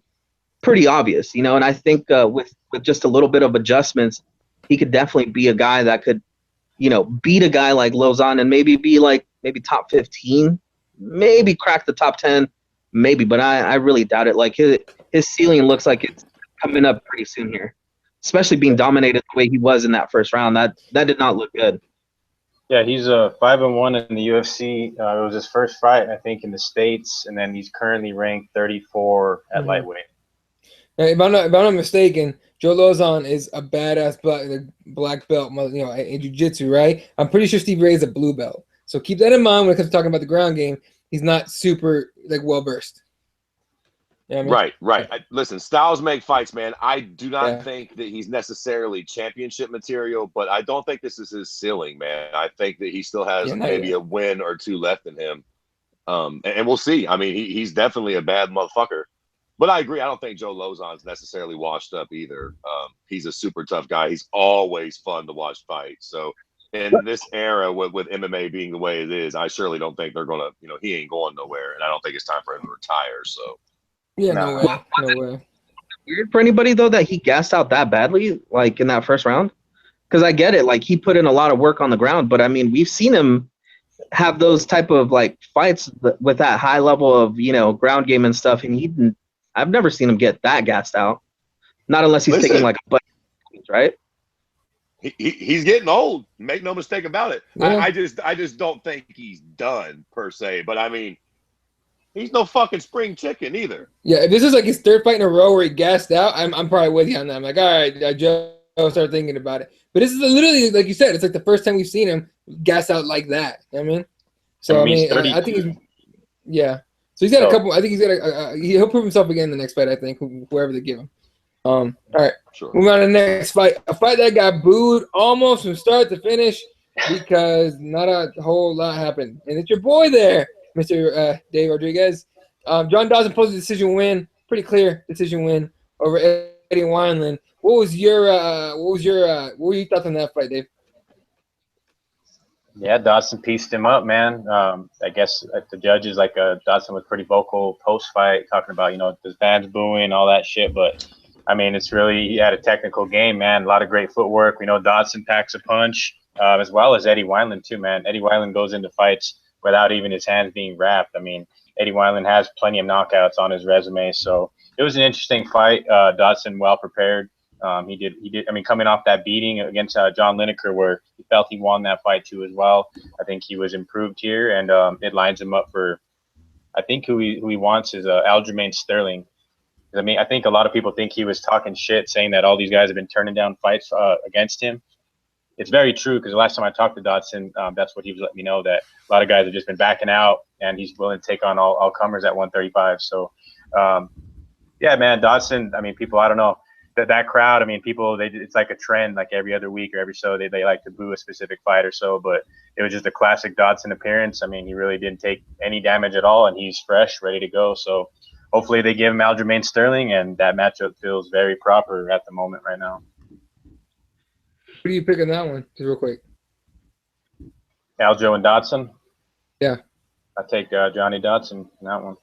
pretty obvious, And I think with just a little bit of adjustments, he could definitely be a guy that could, beat a guy like Lozon and maybe be maybe top 15, maybe crack the top 10, maybe. But I really doubt it. Like his ceiling looks like it's coming up pretty soon here, especially being dominated the way he was in that first round. That did not look good. Yeah, he's 5-1 in the UFC. It was his first fight, I think, in the States, and then he's currently ranked 34 at lightweight. If I'm not mistaken, Joe Lozon is a badass black belt, in jiu-jitsu, right? I'm pretty sure Steve Ray is a blue belt. So keep that in mind when it comes to talking about the ground game. He's not super well versed. You know what I mean? Right. Listen, styles make fights, man. I do not think that he's necessarily championship material, but I don't think this is his ceiling, man. I think that he still has maybe a win or two left in him. And we'll see. I mean, he's definitely a bad motherfucker. But I agree. I don't think Joe Lozon's necessarily washed up either. He's a super tough guy. He's always fun to watch fight. So in this era with MMA being the way it is, I surely don't think they're going to, he ain't going nowhere. And I don't think it's time for him to retire. So. Yeah, no way. Weird for anybody though that he gassed out that badly, like in that first round, because I get it, like he put in a lot of work on the ground, but I mean we've seen him have those type of like fights with that high level of ground game and stuff, and I've never seen him get that gassed out, not unless he's taking like a butt, right? He's getting old. Make no mistake about it. Yeah. I just don't think he's done per se, but I mean. He's no fucking spring chicken either. Yeah, if this is like his third fight in a row where he gassed out, I'm probably with you on that. I'm like, all right, I just start thinking about it. But this is literally, like you said, it's like the first time we've seen him gas out like that. You know what I mean? So, I think he's, So he's got a couple, I think he's got he'll prove himself again in the next fight, I think, whoever they give him. All right, moving on to the next fight. A fight that got booed almost from start to finish because not a whole lot happened. And it's your boy there, Mr. Dave Rodriguez. John Dawson posted a decision win, pretty clear decision win over Eddie Wineland. What were your thoughts on that fight, Dave? Yeah, Dawson pieced him up, man. I guess the judges, Dawson was pretty vocal post-fight, talking about, the fans booing, all that shit. But, I mean, he had a technical game, man. A lot of great footwork. We know Dawson packs a punch, as well as Eddie Wineland, too, man. Eddie Wineland goes into fights without even his hands being wrapped. I mean, Eddie Wineland has plenty of knockouts on his resume, so it was an interesting fight. Dodson well prepared. He did. I mean, coming off that beating against John Lineker, where he felt he won that fight too as well. I think he was improved here, and it lines him up for. I think who he wants is Aljamain Sterling. I mean, I think a lot of people think he was talking shit, saying that all these guys have been turning down fights against him. It's very true, because the last time I talked to Dodson, that's what he was letting me know, that a lot of guys have just been backing out, and he's willing to take on all comers at 135. So, yeah, man, Dodson, I mean, people, I don't know, that crowd, I mean, people, it's like a trend, like every other week or every show, they like to boo a specific fight or so, but it was just a classic Dodson appearance. I mean, he really didn't take any damage at all, and he's fresh, ready to go. So hopefully they give him Aljamain Sterling, and that matchup feels very proper at the moment right now. Who do you pick on that one, just real quick? Aljo and Dodson? Yeah. I take Johnny Dodson in that one.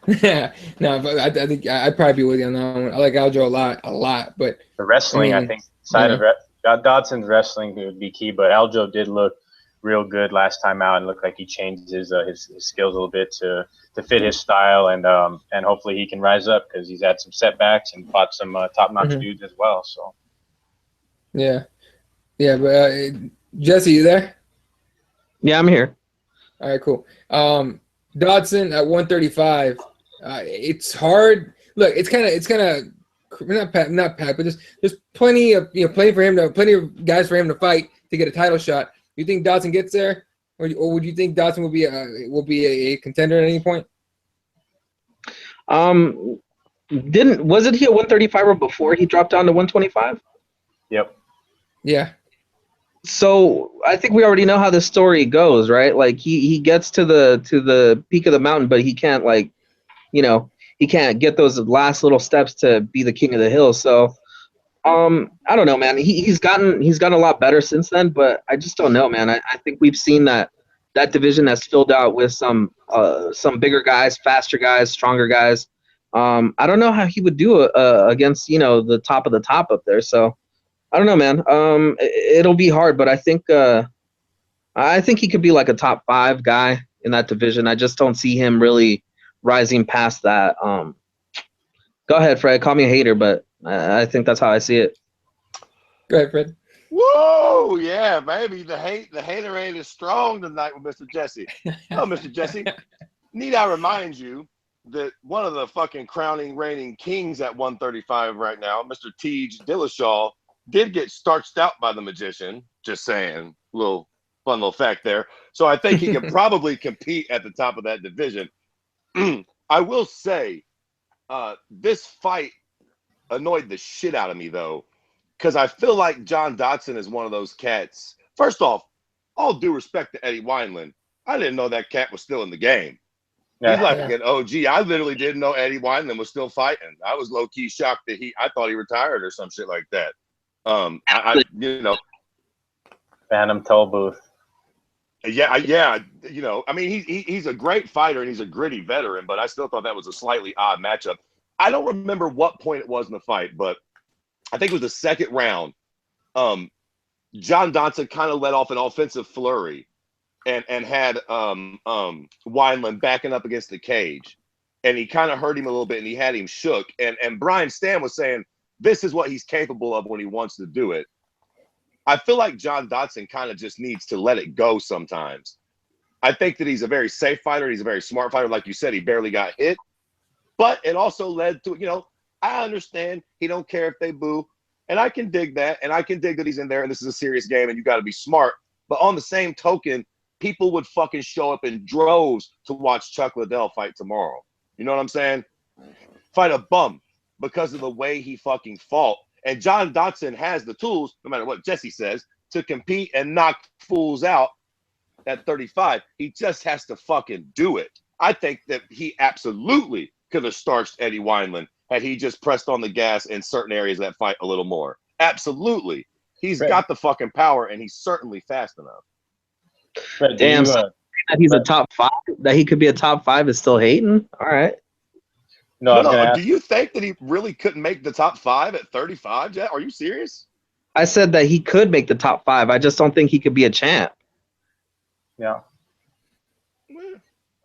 Yeah, no, but I think I'd probably be with you on that one. I like Aljo a lot, but the wrestling, I think, side of Dodson's wrestling would be key, but Aljo did look real good last time out and looked like he changed his skills a little bit to fit his style, and hopefully he can rise up, because he's had some setbacks and fought some top-notch dudes as well. So. Yeah, but Jesse, you there? Yeah, I'm here. All right, cool. Dodson at 135. It's hard. Look, it's kind of not packed, but there's plenty of plenty of guys for him to fight to get a title shot. You think Dodson gets there, or would you think Dodson will be a contender at any point? Wasn't he a 135er before he dropped down to 125? Yep. Yeah. So I think we already know how this story goes, right? Like he gets to the peak of the mountain, but he can't he can't get those last little steps to be the king of the hill. So I don't know, man. He's gotten a lot better since then, but I just don't know, man. I think we've seen that division has filled out with some bigger guys, faster guys, stronger guys. I don't know how he would do against the top of the top up there. So. I don't know, man. It'll be hard, but I think he could be like a top 5 guy in that division. I just don't see him really rising past that Go ahead, Fred. Call me a hater, but I think that's how I see it. Go ahead, Fred. Whoa, yeah, baby. The haterade is strong tonight with Mr. Jesse. Oh, Mr. Jesse, need I remind you that one of the fucking crowning reigning kings at 135 right now, Mr. Tej Dillashaw, did get starched out by the magician. Just saying, fun little fact there. So I think he could probably compete at the top of that division. I will say, this fight annoyed the shit out of me though, because I feel like John Dodson is one of those cats. First off, all due respect to Eddie Wineland, I didn't know that cat was still in the game. He's like an OG. I literally didn't know Eddie Wineland was still fighting. I was low key shocked that I thought he retired or some shit like that. Phantom Toll Booth. Yeah. I mean, he's a great fighter and he's a gritty veteran, but I still thought that was a slightly odd matchup. I don't remember what point it was in the fight, but I think it was the second round. John Dodson kind of let off an offensive flurry and had Wineland backing up against the cage. And he kind of hurt him a little bit and he had him shook. And Brian Stan was saying, this is what he's capable of when he wants to do it. I feel like John Dodson kind of just needs to let it go sometimes. I think that he's a very safe fighter. He's a very smart fighter. Like you said, he barely got hit. But it also led to, I understand he don't care if they boo. And I can dig that. And I can dig that he's in there and this is a serious game and you got to be smart. But on the same token, people would fucking show up in droves to watch Chuck Liddell fight tomorrow. You know what I'm saying? Fight a bum because of the way he fucking fought. And John Dodson has the tools, no matter what Jesse says, to compete and knock fools out at 35. He just has to fucking do it. I think that he absolutely could have starched Eddie Wineland had he just pressed on the gas in certain areas of that fight a little more. Absolutely. He's got the fucking power and he's certainly fast enough. Fred, Damn, that he's a top 5, that he could be a top 5 is still hating? All right. No, do you think that he really couldn't make the top 5 at 35, Jet? Are you serious? I said that he could make the top 5. I just don't think he could be a champ. Yeah.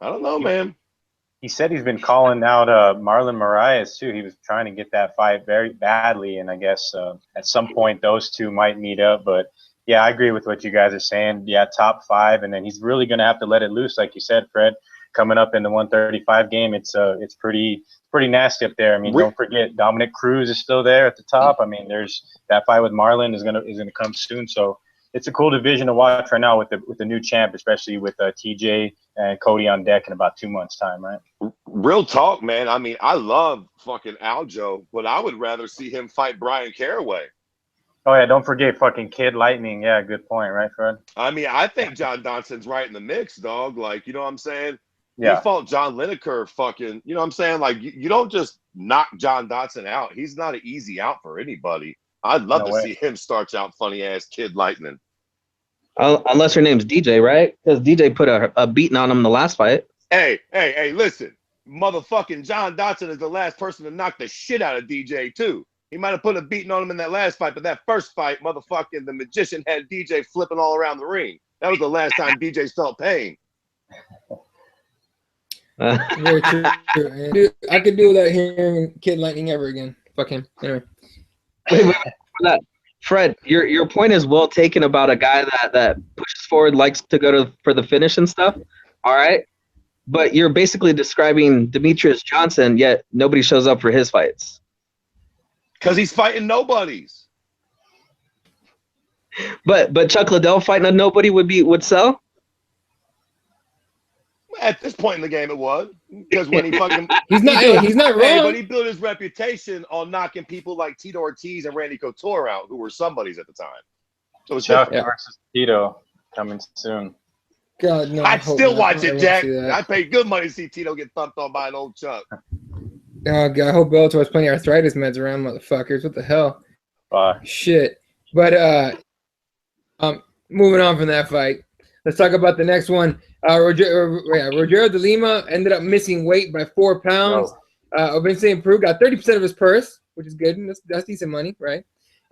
I don't know, man. He said he's been calling out Marlon Moraes, too. He was trying to get that fight very badly, and I guess at some point those two might meet up. But, yeah, I agree with what you guys are saying. Yeah, top 5, and then he's really going to have to let it loose, like you said, Fred. Coming up in the 135 game, it's pretty nasty up there. I mean, don't forget Dominic Cruz is still there at the top. I mean, there's that fight with Marlon is gonna come soon. So it's a cool division to watch right now with the new champ, especially with TJ and Cody on deck in about 2 months' time, right? Real talk, man. I mean, I love fucking Aljo, but I would rather see him fight Brian Caraway. Oh yeah, don't forget fucking Kid Lightning. Yeah, good point, right, Fred? I mean, I think John Donson's right in the mix, dog. Like, you know what I'm saying? Yeah. He fought John Lineker fucking, you know what I'm saying? Like, you don't just knock John Dodson out. He's not an easy out for anybody. I'd love to see him starch out funny-ass Kid Lightning. Unless her name's DJ, right? Because DJ put a beating on him in the last fight. Hey, listen. Motherfucking John Dodson is the last person to knock the shit out of DJ, too. He might have put a beating on him in that last fight, but that first fight, motherfucking the magician had DJ flipping all around the ring. That was the last time DJ felt pain. Very true. Dude, I could do without hearing Kid Lightning ever again. Fuck him. Anyway. Wait, Fred, your point is well taken about a guy that pushes forward, likes to go for the finish and stuff. All right. But you're basically describing Demetrius Johnson, yet nobody shows up for his fights. Because he's fighting nobodies. But Chuck Liddell fighting a nobody would sell? At this point in the game, it was because when he fucking he's not wrong. Hey, but he built his reputation on knocking people like Tito Ortiz and Randy Couture out, who were somebodies at the time. So it's Chuck versus Tito coming soon. God no! I'd still watch it, Jack. I'd pay good money to see Tito get thumped on by an old Chuck. Oh God! I hope Bellator has plenty of arthritis meds around, motherfuckers. What the hell? Shit. But moving on from that fight, let's talk about the next one. Rogerio de Lima ended up missing weight by 4 pounds. Eventually improved, got 30% of his purse, which is good. And that's decent money, right?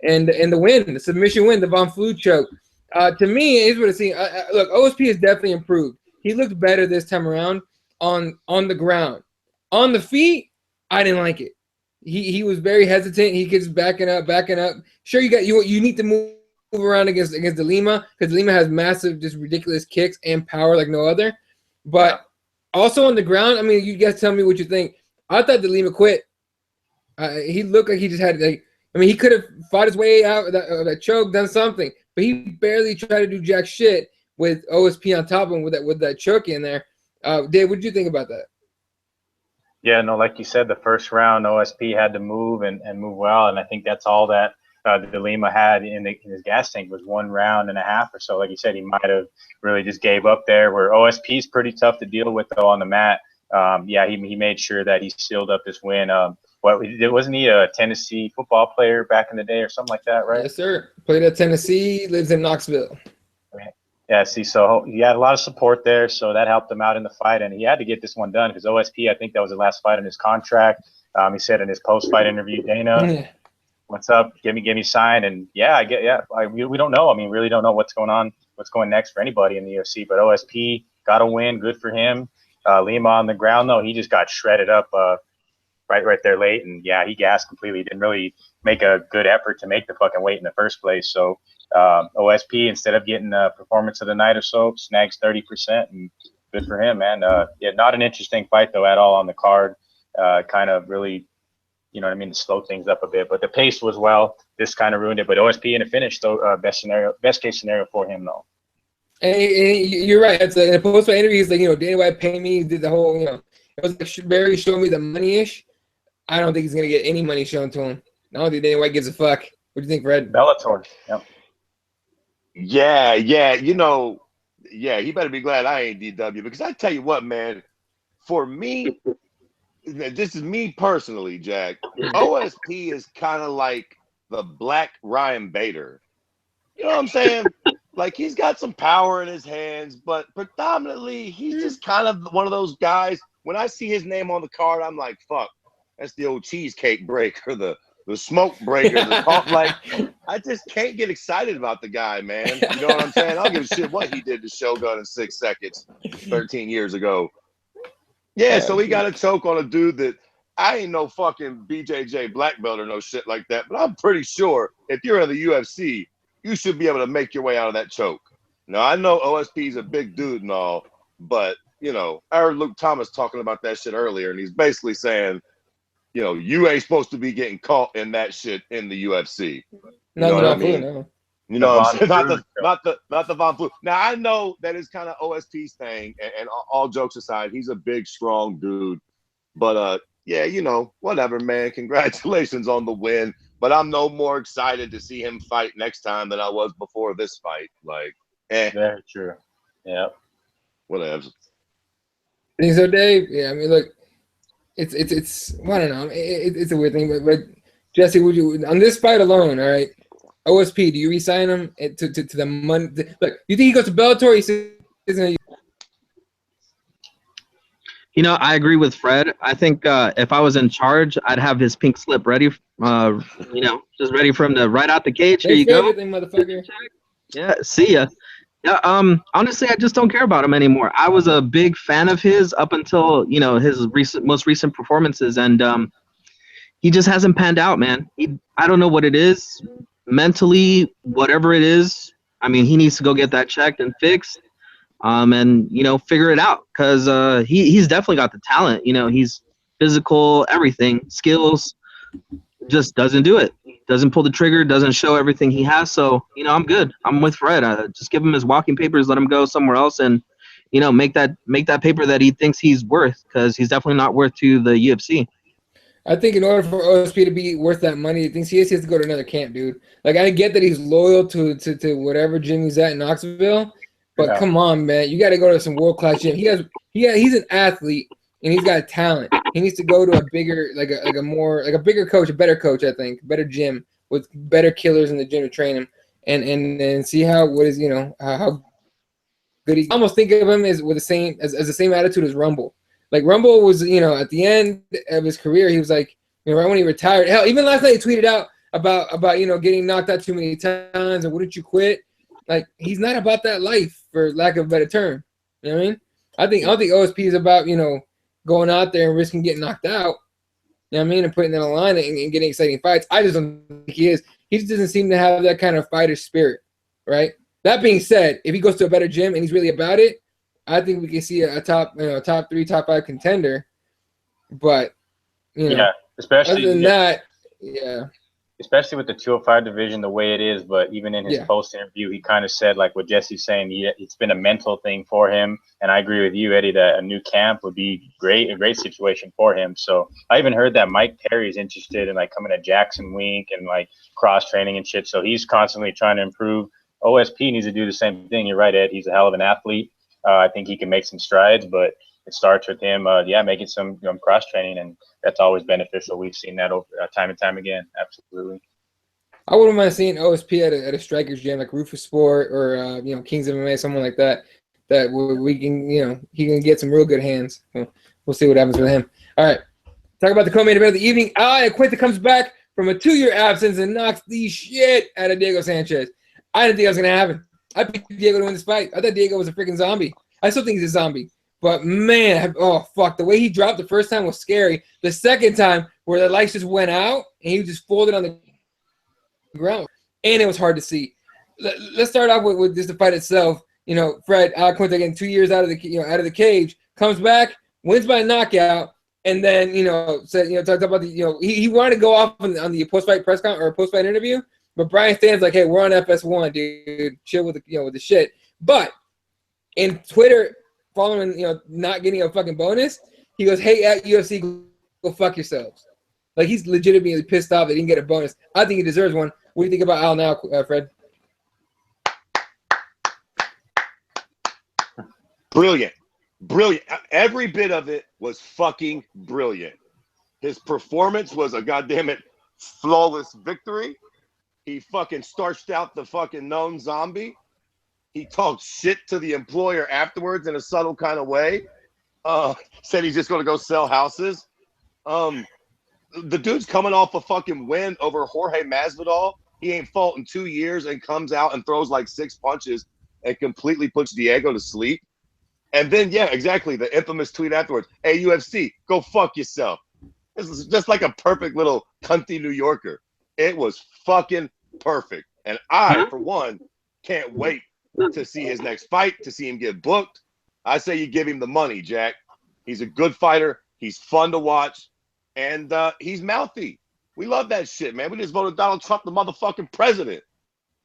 And the submission win, the Von Flue choke. To me, here's what it seems. Look, OSP has definitely improved. He looked better this time around on the ground. On the feet, I didn't like it. he was very hesitant. He keeps backing up. Sure, you need to move around against De Lima, because De Lima has massive, just ridiculous kicks and power like no other. But also on the ground, I mean, you guys tell me what you think. I thought De Lima quit. He looked like he just had he could have fought his way out of that choke, done something, but he barely tried to do jack shit with OSP on top of him with that choke in there. Dave, what did you think about that? Yeah, no, like you said, the first round, OSP had to move and move well, and I think that's all that De Lima had in his gas tank was 1.5 rounds or so. Like you said, he might have really just gave up there, where OSP is pretty tough to deal with, though, on the mat. He made sure that he sealed up this win. Wasn't he a Tennessee football player back in the day or something like that, right? Yes, sir. Played at Tennessee, lives in Knoxville. Yeah, so he had a lot of support there, so that helped him out in the fight, and he had to get this one done because OSP, I think that was the last fight in his contract. He said in his post-fight interview, Dana, what's up? Give me sign, and we don't know. I mean, really don't know what's going next for anybody in the UFC, but OSP got a win, good for him. Lima on the ground though, he just got shredded up right there late, and he gassed completely. Didn't really make a good effort to make the fucking weight in the first place. So OSP, instead of getting a performance of the night or so, snags 30%, and good for him, man. Not an interesting fight though at all on the card. Kind of really, to slow things up a bit. But the pace was this kind of ruined it. But OSP in a finish, though, best case scenario for him though. And you're right. It's in a post-fight interview, he's like, Dana White paid me, did the whole, it was like very showing me the money-ish. I don't think he's gonna get any money shown to him. I don't think Dana White gives a fuck. What do you think, Fred? Bellator. Yep. Yeah. He better be glad I ain't DW, because I tell you what, man. For me, this is me personally, Jack. OSP is kind of like the black Ryan Bader. You know what I'm saying? Like, he's got some power in his hands, but predominantly he's just kind of one of those guys. When I see his name on the card, I'm like, fuck, that's the old cheesecake breaker, the smoke breaker, like, I just can't get excited about the guy, man. You know what I'm saying? I don't give a shit what he did to Shogun in 6 seconds 13 years ago. Yeah, so he got a choke on a dude that I ain't no fucking BJJ black belt or no shit like that, but I'm pretty sure if you're in the UFC, you should be able to make your way out of that choke. Now, I know OSP's a big dude and all, but, I heard Luke Thomas talking about that shit earlier, and he's basically saying, you ain't supposed to be getting caught in that shit in the UFC. You know what I mean? You know what I'm saying? Not the Von Flue. Now, I know that is kind of OSP's thing, and all jokes aside, he's a big, strong dude. But, whatever, man. Congratulations on the win. But I'm no more excited to see him fight next time than I was before this fight. Like, Very true. Yeah. Whatever. Think so, Dave? Yeah, I mean, look, it's I don't know. It's a weird thing, but Jesse, would you, on this fight alone, all right, OSP, do you re-sign him to the money? Look, you think he goes to Bellator? He says, I agree with Fred. I think if I was in charge, I'd have his pink slip ready, just ready for him to right out the cage. Here you go. Everything, motherfucker. Yeah, see ya. Yeah, honestly, I just don't care about him anymore. I was a big fan of his up until, his most recent performances, and he just hasn't panned out, man. I don't know what it is. Mentally, whatever it is, I mean, he needs to go get that checked and fixed. And figure it out, because he's definitely got the talent. He's physical, everything, skills, just doesn't do it. Doesn't pull the trigger, doesn't show everything he has. So I'm good. I'm with Fred. Just give him his walking papers, let him go somewhere else, and make that paper that he thinks he's worth, because he's definitely not worth to the UFC. I think in order for OSP to be worth that money, I think he has to go to another camp, dude. Like, I get that he's loyal to whatever gym he's at in Knoxville. But come on, man, you got to go to some world-class gym. He's an athlete, and he's got talent. He needs to go to a bigger, like a bigger coach, a better coach, I think, better gym with better killers in the gym to train him, and see how good he. I almost think of him as with the same attitude as Rumble. Like, Rumble was, at the end of his career, he was like, right when he retired. Hell, even last night he tweeted out about getting knocked out too many times and wouldn't you quit? Like, he's not about that life, for lack of a better term. You know what I mean? I don't think OSP is about, going out there and risking getting knocked out. You know know what I mean, and putting it on the line and getting exciting fights. I just don't think he is. He just doesn't seem to have that kind of fighter spirit, right? That being said, if he goes to a better gym and he's really about it, I think we can see a top 3, top 5 contender. But especially other than that, especially with the 205 division the way it is. But even in his post interview, he kind of said, like what Jesse's saying, it's been a mental thing for him. And I agree with you, Eddie, that a new camp would be a great situation for him. So I even heard that Mike Perry is interested in like coming to Jackson Wink and like cross training and shit. So he's constantly trying to improve. OSP needs to do the same thing. You're right, Ed. He's a hell of an athlete. I think he can make some strides, but it starts with him, making some cross training, and that's always beneficial. We've seen that over time and time again. Absolutely. I wouldn't mind seeing OSP at a striker's gym like Rufus Sport or Kings MMA, someone like that. That we can he can get some real good hands. We'll see what happens with him. All right, talk about the co-main event of the evening. Quinta comes back from a 2-year absence and knocks the shit out of Diego Sanchez. I didn't think that was gonna happen. I picked Diego to win this fight. I thought Diego was a freaking zombie. I still think he's a zombie. But man, the way he dropped the first time was scary. The second time, where the lights just went out and he just folded on the ground, and it was hard to see. Let's start off with just the fight itself. Fred Quinta getting 2 years out of the cage, comes back, wins by knockout, and then talked about he wanted to go off on the post-fight press conference or post-fight interview. But Brian Stan's like, hey, we're on FS1, dude. Chill with the shit. But in Twitter, following not getting a fucking bonus, he goes, hey, at UFC, go fuck yourselves. Like, he's legitimately pissed off that he didn't get a bonus. I think he deserves one. What do you think about Al now, Fred? Brilliant. Every bit of it was fucking brilliant. His performance was a goddamn flawless victory. He fucking starched out the fucking known zombie. He talked shit to the employer afterwards in a subtle kind of way. Said he's just going to go sell houses. The dude's coming off a fucking win over Jorge Masvidal. He ain't fought in 2 years and comes out and throws like 6 punches and completely puts Diego to sleep. And then, exactly, the infamous tweet afterwards. Hey, UFC, go fuck yourself. This is just like a perfect little cunty New Yorker. It was fucking perfect. And I, for one, can't wait to see his next fight, to see him get booked. I say you give him the money, Jack. He's a good fighter. He's fun to watch. And he's mouthy. We love that shit, man. We just voted Donald Trump the motherfucking president.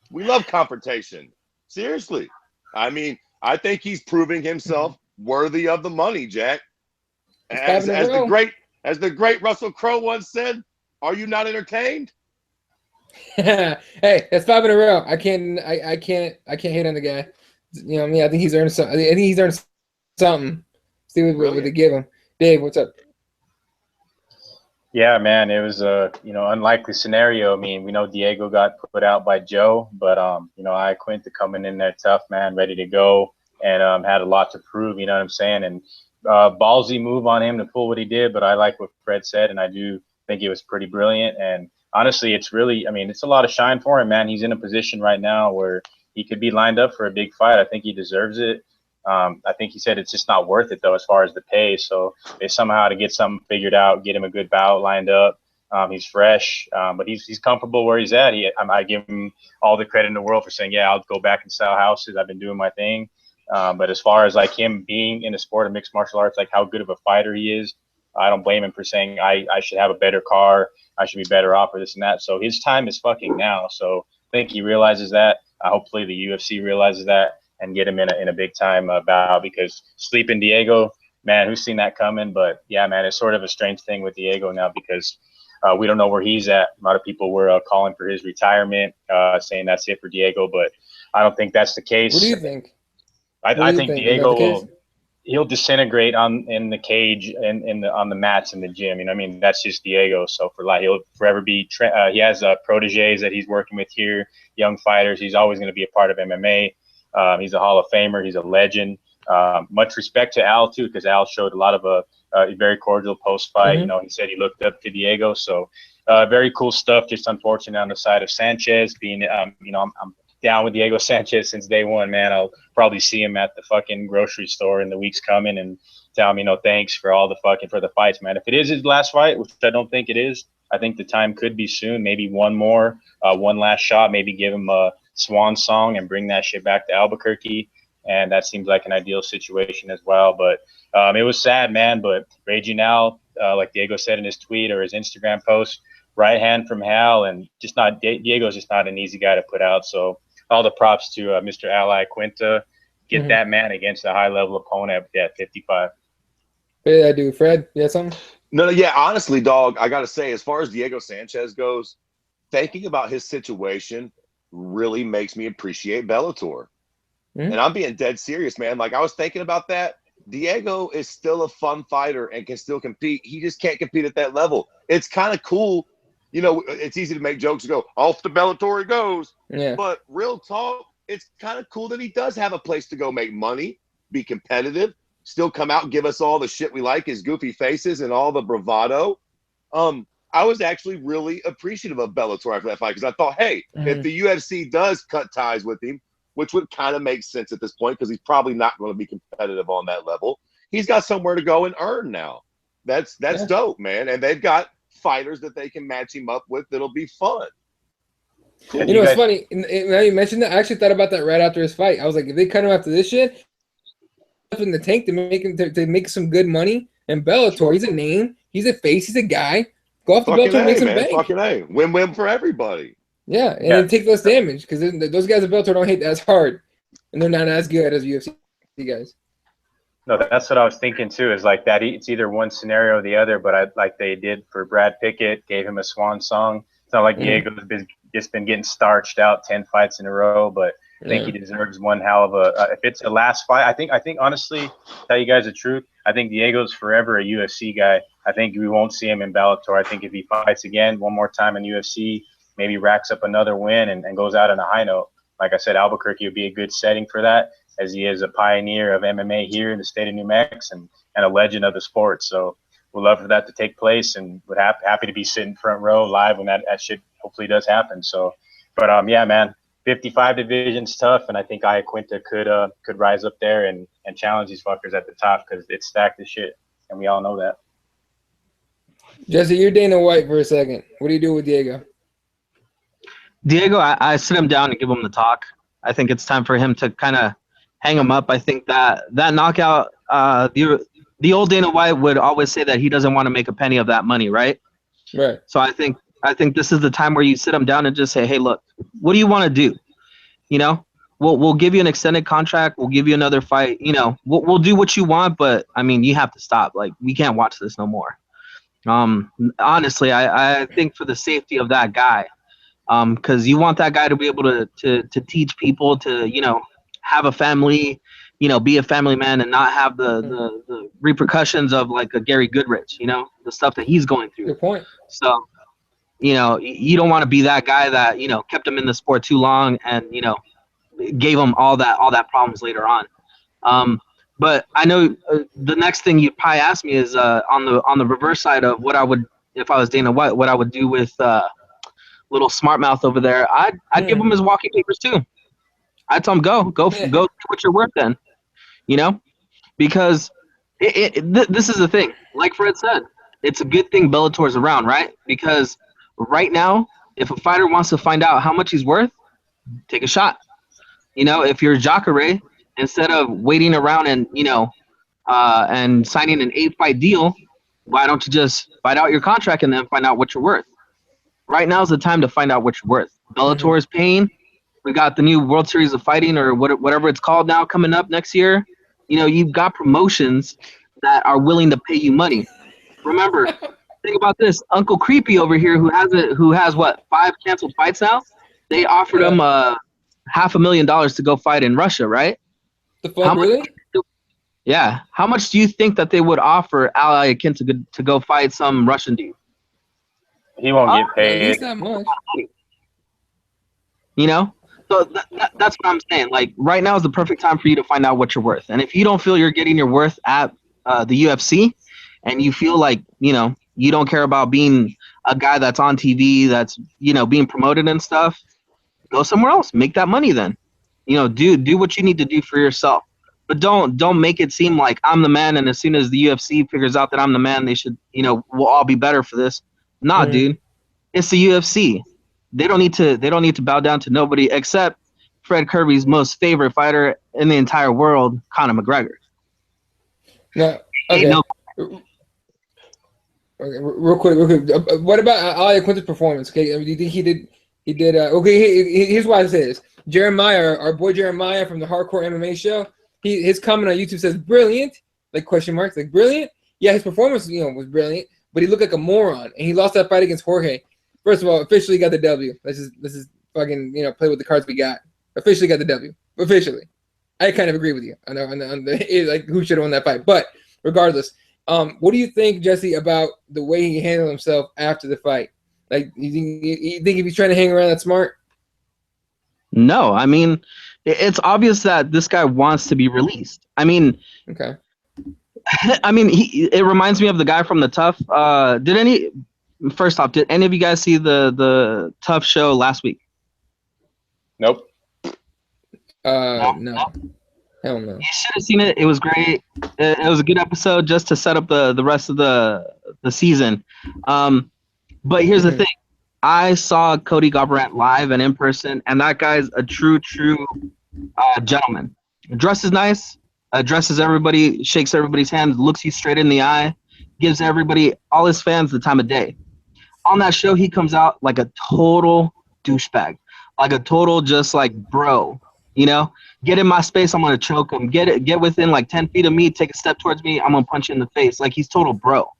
We love confrontation. Seriously. I mean, I think he's proving himself worthy of the money, Jack. As the great Russell Crowe once said, are you not entertained? Hey, that's 5 in a row. I can't hate on the guy. You know what I mean? I think he's earned something. I think he's earned something. See what they give him. Dave, what's up? Yeah, man, it was a unlikely scenario. I mean, we know Diego got put out by Joe, but I Quinta coming in there tough, man, ready to go, and had a lot to prove. You know what I'm saying? And ballsy move on him to pull what he did. But I like what Fred said, and I do think it was pretty brilliant. And honestly, it's a lot of shine for him, man. He's in a position right now where he could be lined up for a big fight. I think he deserves it. I think he said it's just not worth it, though, as far as the pay. So they somehow to get something figured out, get him a good bout lined up. He's fresh, but he's comfortable where he's at. I give him all the credit in the world for saying, yeah, I'll go back and sell houses. I've been doing my thing. But as far as like him being in the sport of mixed martial arts, like how good of a fighter he is, I don't blame him for saying I should have a better car. I should be better off for this and that. So his time is fucking now. So I think he realizes that. Hopefully the UFC realizes that and get him in a big time bout, because sleeping Diego, man, who's seen that coming? But yeah, man, it's sort of a strange thing with Diego now because we don't know where he's at. A lot of people were calling for his retirement, saying that's it for Diego, but I don't think that's the case. What do you think? I think Diego he'll disintegrate in the cage and on the mats in the gym. You know what I mean? That's just Diego. So for life, he'll forever be. He has proteges that he's working with here, young fighters. He's always going to be a part of MMA. He's a Hall of Famer. He's a legend. Much respect to Al too, because Al showed a lot of a very cordial post-fight. Mm-hmm. He said he looked up to Diego. So very cool stuff. Just unfortunate on the side of Sanchez being. I'm down with Diego Sanchez since day one, man. I'll probably see him at the fucking grocery store in the weeks coming and tell him, you know, thanks for all the fucking for the fights, man. If it is his last fight, which I don't think it is, I think the time could be soon. Maybe one more, one last shot. Maybe give him a swan song and bring that shit back to Albuquerque. And that seems like an ideal situation as well. But it was sad, man. But Raging Al, like Diego said in his tweet or his Instagram post, right hand from hell, and just not Diego's just not an easy guy to put out. So all the props to Mr. Ally Quinta. Get that man against a high level opponent at 55. Yeah, I do. Fred, you had something? No, yeah, honestly, dog, I got to say, as far as Diego Sanchez goes, thinking about his situation really makes me appreciate Bellator. And I'm being dead serious, man. Like, I was thinking about that. Diego is still a fun fighter and can still compete. He just can't compete at that level. It's kind of cool. You know, it's easy to make jokes and go, off to Bellator he goes. Yeah. But real talk, it's kind of cool that he does have a place to go make money, be competitive, still come out and give us all the shit we like, his goofy faces and all the bravado. I was actually really appreciative of Bellator after that fight because I thought, hey, if the UFC does cut ties with him, which would kind of make sense at this point because he's probably not going to be competitive on that level, he's got somewhere to go and earn now. That's dope, man. And they've got fighters that they can match him up with that'll be fun. Cool. You know, it's funny. Now you mentioned that. I actually thought about that right after his fight. I was like, if they cut him after this shit, in the tank to make him to make some good money. And Bellator, he's a name, he's a face, he's a guy. Go off the Bellator and make some bank. Fucking A. Win-win for everybody. Yeah, and then take less damage because those guys at Bellator don't hit as hard, and they're not as good as UFC guys. No, that's what I was thinking too. Is like that. It's either one scenario or the other. But like they did for Brad Pickett, gave him a swan song. It's not like Diego's just been getting starched out 10 fights in a row, but I think he deserves one hell of a. If it's a last fight, I think honestly, tell you guys the truth, I think Diego's forever a UFC guy. I think we won't see him in Bellator. I think if he fights again one more time in UFC, maybe racks up another win and goes out on a high note. Like I said, Albuquerque would be a good setting for that, as he is a pioneer of MMA here in the state of New Mexico and a legend of the sport. So we'd love for that to take place, and would happy to be sitting front row live when that shit hopefully does happen. So, but yeah, man, 55 division's tough, and I think Iaquinta could rise up there and challenge these fuckers at the top because it's stacked as shit, and we all know that. Jesse, you're Dana White for a second. What do you do with Diego? Diego, I sit him down and give him the talk. I think it's time for him to kind of hang him up. I think that knockout, the old Dana White would always say that he doesn't want to make a penny of that money, right? Right. So I think this is the time where you sit him down and just say, hey, look, what do you want to do? You know, we'll give you an extended contract. We'll give you another fight. You know, we'll do what you want, but I mean, you have to stop. Like, we can't watch this no more. Honestly, I think for the safety of that guy, because you want that guy to be able to teach people to, you know, have a family, you know, be a family man and not have the repercussions of like a Gary Goodrich, you know, the stuff that he's going through. Good point. So, you know, you don't want to be that guy that, you know, kept him in the sport too long and, you know, gave him all that problems later on. But I know the next thing you'd probably ask me is on the reverse side of what I would, if I was Dana White, what I would do with little smart mouth over there. I'd give him his walking papers too. I'd tell him go what you're worth then, you know, because this is the thing. Like Fred said, it's a good thing Bellator's around, right? Because right now, if a fighter wants to find out how much he's worth, take a shot. You know, if you're Jacare, instead of waiting around and, you know, and signing an 8-fight deal, why don't you just fight out your contract and then find out what you're worth? Right now is the time to find out what you're worth. Bellator is paying. We got the new World Series of Fighting or whatever it's called now coming up next year. You know, you've got promotions that are willing to pay you money. Remember, think about this. Uncle Creepy over here who has what, 5 canceled fights now? They offered him $500,000 to go fight in Russia, right? The fuck, really? Yeah. How much do you think that they would offer Ally Akinta to go fight some Russian dude? He won't get paid. At least that much. You know? So that's what I'm saying. Like, right now is the perfect time for you to find out what you're worth. And if you don't feel you're getting your worth at the UFC and you feel like, you know, you don't care about being a guy that's on TV, that's, you know, being promoted and stuff, go somewhere else, make that money then. You know, do what you need to do for yourself. But don't make it seem like I'm the man, and as soon as the UFC figures out that I'm the man, they should, you know, we'll all be better for this. Nah, dude. It's the UFC. They don't need to bow down to nobody except Fred Kirby's most favorite fighter in the entire world, Conor McGregor. No, okay. Okay, real quick. What about Ali Quinton's performance? Okay, I mean, do you think he did? Okay, here's why I say this. Jeremiah, our boy Jeremiah from the Hardcore MMA show, his comment on YouTube says brilliant, like question marks, like brilliant. Yeah, his performance, you know, was brilliant, but he looked like a moron, and he lost that fight against Jorge. First of all, officially got the W. Let's just fucking, you know, play with the cards we got. Officially got the W. Officially, I kind of agree with you. I know on the like who should have won that fight, but regardless, what do you think, Jesse, about the way he handled himself after the fight? Like, you think if he's trying to hang around, that's smart? No, I mean, it's obvious that this guy wants to be released. I mean, okay. I mean, it reminds me of the guy from the Tough. First off, did any of you guys see the Tough show last week? Nope. No. Hell no. You should have seen it. It was great. It was a good episode just to set up the rest of the season. But here's the thing. I saw Cody Garbrandt live and in person, and that guy's a true gentleman. Dresses nice, addresses everybody, shakes everybody's hand, looks you straight in the eye, gives everybody, all his fans, the time of day. On that show, he comes out like a total douchebag, like a total just like bro, you know? Get in my space, I'm gonna choke him. Get within like 10 feet of me, take a step towards me, I'm gonna punch you in the face. Like, he's total bro.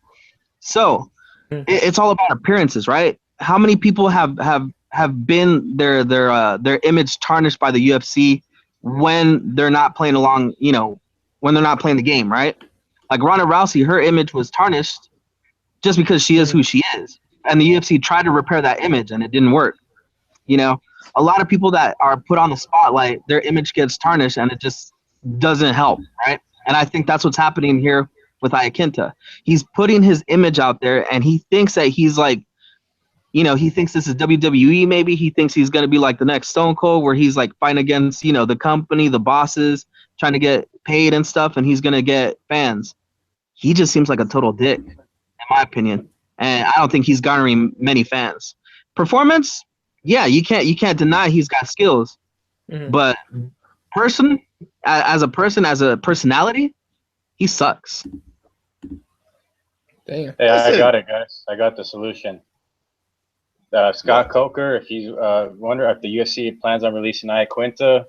So it's all about appearances, right? How many people have been their image tarnished by the UFC when they're not playing along, you know, when they're not playing the game, right? Like Ronda Rousey, her image was tarnished just because she is who she is. And the UFC tried to repair that image and it didn't work. You know, a lot of people that are put on the spotlight, their image gets tarnished and it just doesn't help, right? And I think that's what's happening here with Iaquinta. He's putting his image out there and he thinks that he's like, you know, he thinks this is WWE maybe. He thinks he's going to be like the next Stone Cold where he's like fighting against, you know, the company, the bosses, trying to get paid and stuff, and he's going to get fans. He just seems like a total dick, in my opinion. And I don't think he's garnering many fans. Performance, yeah, you can't deny he's got skills. But as a personality, he sucks. Damn. Yeah, I got it, guys. I got the solution. Scott Coker, if you wonder if the UFC plans on releasing Iaquinta,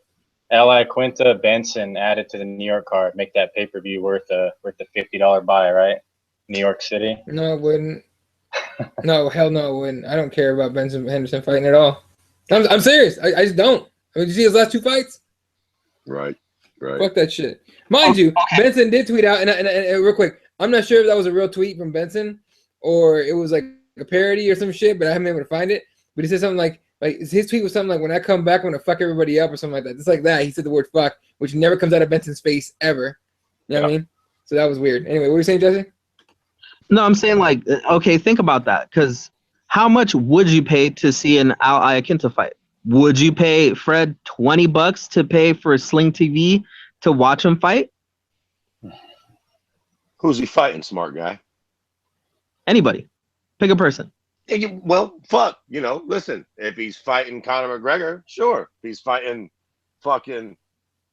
Iaquinta, Benson added to the New York card, make that pay-per-view worth the $50 buy, right? New York City. No, it wouldn't. No, hell no, it wouldn't. I don't care about Benson Henderson fighting at all. I'm serious. I just don't. I mean, did you see his last 2 fights? Right. Fuck that shit. Mind you, Benson did tweet out, and real quick, I'm not sure if that was a real tweet from Benson or it was like a parody or some shit, but I haven't been able to find it. But he said something like his tweet was something like, "When I come back, I'm gonna fuck everybody up" or something like that. Just like that, he said the word "fuck," which never comes out of Benson's face ever. You know what I mean? So that was weird. Anyway, what were you saying, Jesse? No, I'm saying like, okay, think about that. Because how much would you pay to see an Al Iaquinta fight? Would you pay Fred $20 to pay for Sling TV to watch him fight? Who's he fighting, smart guy? Anybody. Pick a person. Well, fuck. You know, listen, if he's fighting Conor McGregor, sure. If he's fighting fucking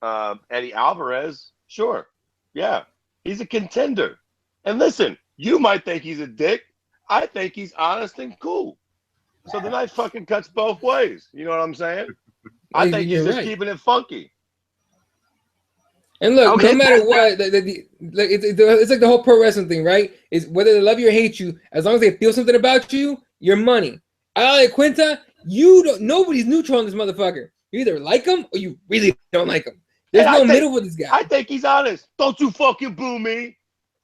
Eddie Alvarez, sure. Yeah. He's a contender. And listen, you might think he's a dick. I think he's honest and cool. So the knife fucking cuts both ways. You know what I'm saying? I think he's just keeping it funky. And look, no matter what, it's like the whole pro wrestling thing, right? Is whether they love you or hate you, as long as they feel something about you, your money. Iaquinta, nobody's neutral on this motherfucker. You either like him or you really don't like him. There's no middle with this guy. I think he's honest. Don't you fucking boo me.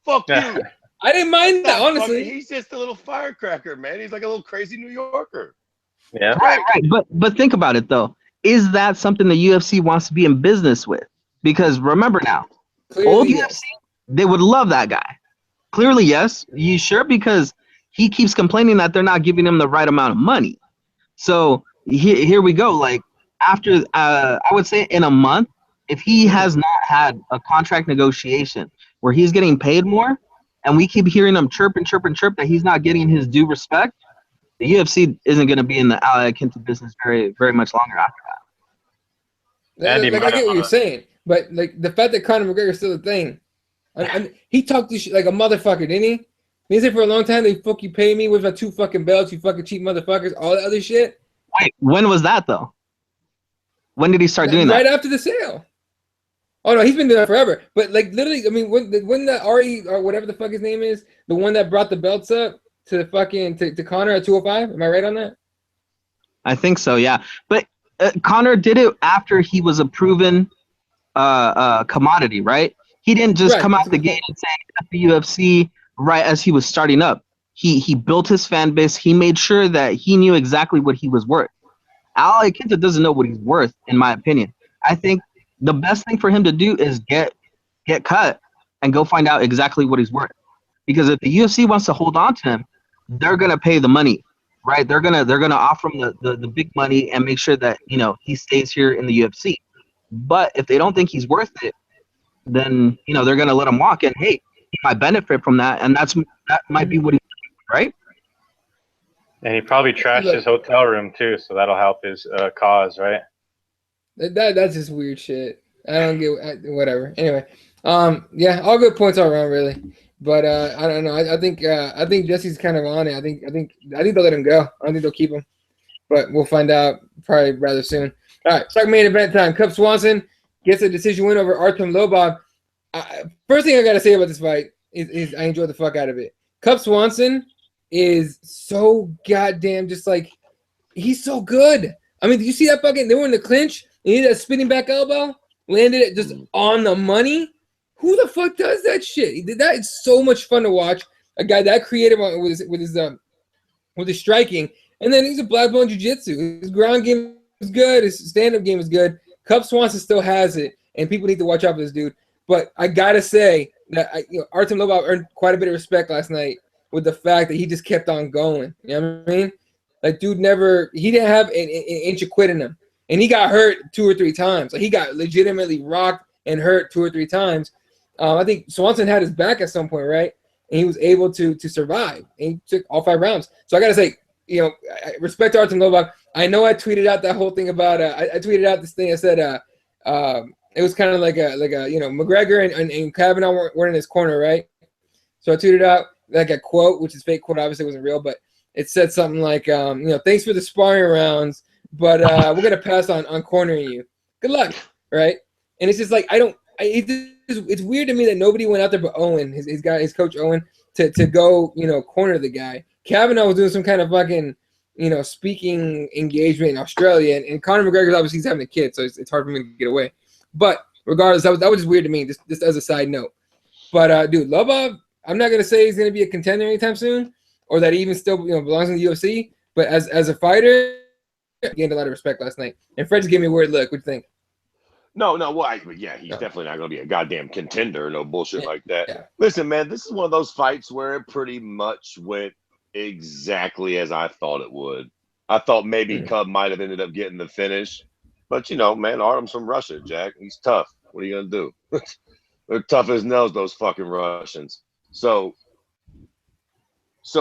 Fuck you. I didn't mind that, honestly. He's just a little firecracker, man. He's like a little crazy New Yorker. Yeah. Right. But think about it though. Is that something the UFC wants to be in business with? Because remember now, old UFC, they would love that guy. Clearly, yes. You sure? Because he keeps complaining that they're not giving him the right amount of money. So here we go. Like, after I would say in a month, if he has not had a contract negotiation where he's getting paid more, and we keep hearing him chirp and chirp and chirp that he's not getting his due respect, the UFC isn't going to be in the Al Iaquinta business very much longer after that. Andy Like I might get have what you're saying, but like the fact that Conor McGregor's still a thing, he talked this shit like a motherfucker, didn't he? He said for a long time they fuck you pay me with my 2 fucking belts, you fucking cheap motherfuckers, all that other shit. Wait, when was that though? When did he start doing Right that? after the sale. Oh no, he's been doing that forever. But like literally, I mean, when the RE or whatever the fuck his name is, the one that brought the belts up to the fucking to Conor at 205, am I right on that? I think so, yeah. But Conor did it after he was a proven commodity, right? He didn't just come out the gate and say at the UFC right as he was starting up. He built his fan base. He made sure that he knew exactly what he was worth. Al Iaquinta doesn't know what he's worth, in my opinion. I think the best thing for him to do is get cut and go find out exactly what he's worth. Because if the UFC wants to hold on to him, they're gonna pay the money, right? They're gonna offer him the big money and make sure that he stays here in the UFC. But if they don't think he's worth it, then they're gonna let him walk. And hey, he might benefit from that, and that might be what he's doing, right? And he probably trashed his hotel room too, so that'll help his cause, right? That's just weird shit. I don't get whatever. Anyway, yeah, all good points all around, really. But I don't know. I think Jesse's kind of on it. I think they'll let him go. I don't think they'll keep him, but we'll find out probably rather soon. All right, talk main event time. Cub Swanson gets a decision win over Artem Lobov. First thing I gotta say about this fight is I enjoyed the fuck out of it. Cub Swanson is so goddamn just like he's so good. I mean, did you see that fucking? They were in the clinch and he did that spinning back elbow, landed it just on the money. Who the fuck does that shit? He did that. It's so much fun to watch. A guy that creative with his striking, and then he's a black belt in jiu-jitsu. His ground game is good. His stand-up game is good. Cub Swanson still has it, and people need to watch out for this dude. But I gotta say that Artem Lobov earned quite a bit of respect last night with the fact that he just kept on going. You know what I mean? Like, dude he didn't have an inch of quit in him. And he got hurt 2 or 3 times. Like, he got legitimately rocked and hurt 2 or 3 times. I think Swanson had his back at some point, right? And he was able to survive. And he took all 5 rounds. So I got to say, respect to Artem Lobov. I know I tweeted out that whole thing about I tweeted out this thing. I said it was kind of like a McGregor and Kavanaugh weren't in his corner, right? So I tweeted out like a quote, which is fake quote, obviously wasn't real, but it said something like, thanks for the sparring rounds, but we're gonna pass on cornering you. Good luck, right? And it's just like it's weird to me that nobody went out there but Owen, his coach Owen, to go corner the guy. Kavanaugh was doing some kind of fucking speaking engagement in Australia, and Conor McGregor's obviously he's having a kid, so it's hard for me to get away. But regardless, that was just weird to me, just as a side note. But dude, Lobov, I'm not gonna say he's gonna be a contender anytime soon, or that he even still belongs in the UFC. But as a fighter, I gained a lot of respect last night. And Fred just gave me a weird look. What do you think? No, but yeah, he's definitely not going to be a goddamn contender, no bullshit like that. Yeah. Listen, man, this is one of those fights where it pretty much went exactly as I thought it would. I thought maybe Cub might have ended up getting the finish, but man, Artem's from Russia, Jack. He's tough. What are you going to do? They're tough as nails, those fucking Russians. So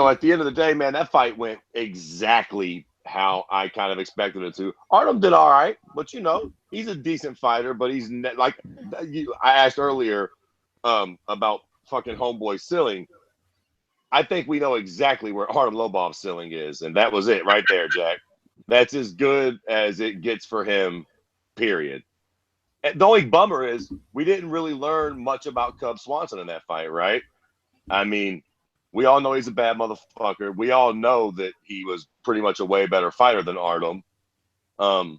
at the end of the day, man, that fight went exactly how I kind of expected it to. Artem did all right, but he's a decent fighter, but he's like I asked earlier about fucking homeboy ceiling. I think we know exactly where Artem Lobov's ceiling is, and that was it right there, Jack. That's as good as it gets for him, period. And the only bummer is we didn't really learn much about Cub Swanson in that fight, right? I mean, we all know he's a bad motherfucker. We all know that he was pretty much a way better fighter than Artem. I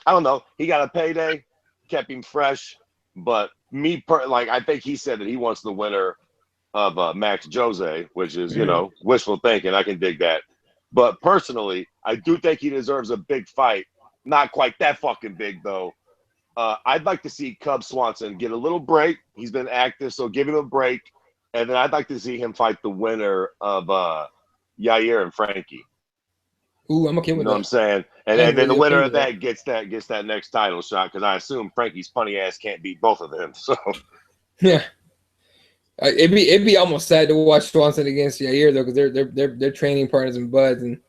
don't know. He got a payday, kept him fresh. But I think he said that he wants the winner of Max Jose, which is, wishful thinking. I can dig that. But personally, I do think he deserves a big fight. Not quite that fucking big, though. I'd like to see Cub Swanson get a little break. He's been active, so give him a break. And then I'd like to see him fight the winner of Yair and Frankie. Ooh, I'm okay You with know what I'm that. saying? And, I'm and then the really okay winner with of that gets that next title shot, because I assume Frankie's funny ass can't beat both of them. So Yeah. It'd be almost sad to watch Swanson against Yair though, because they're training partners and buds, and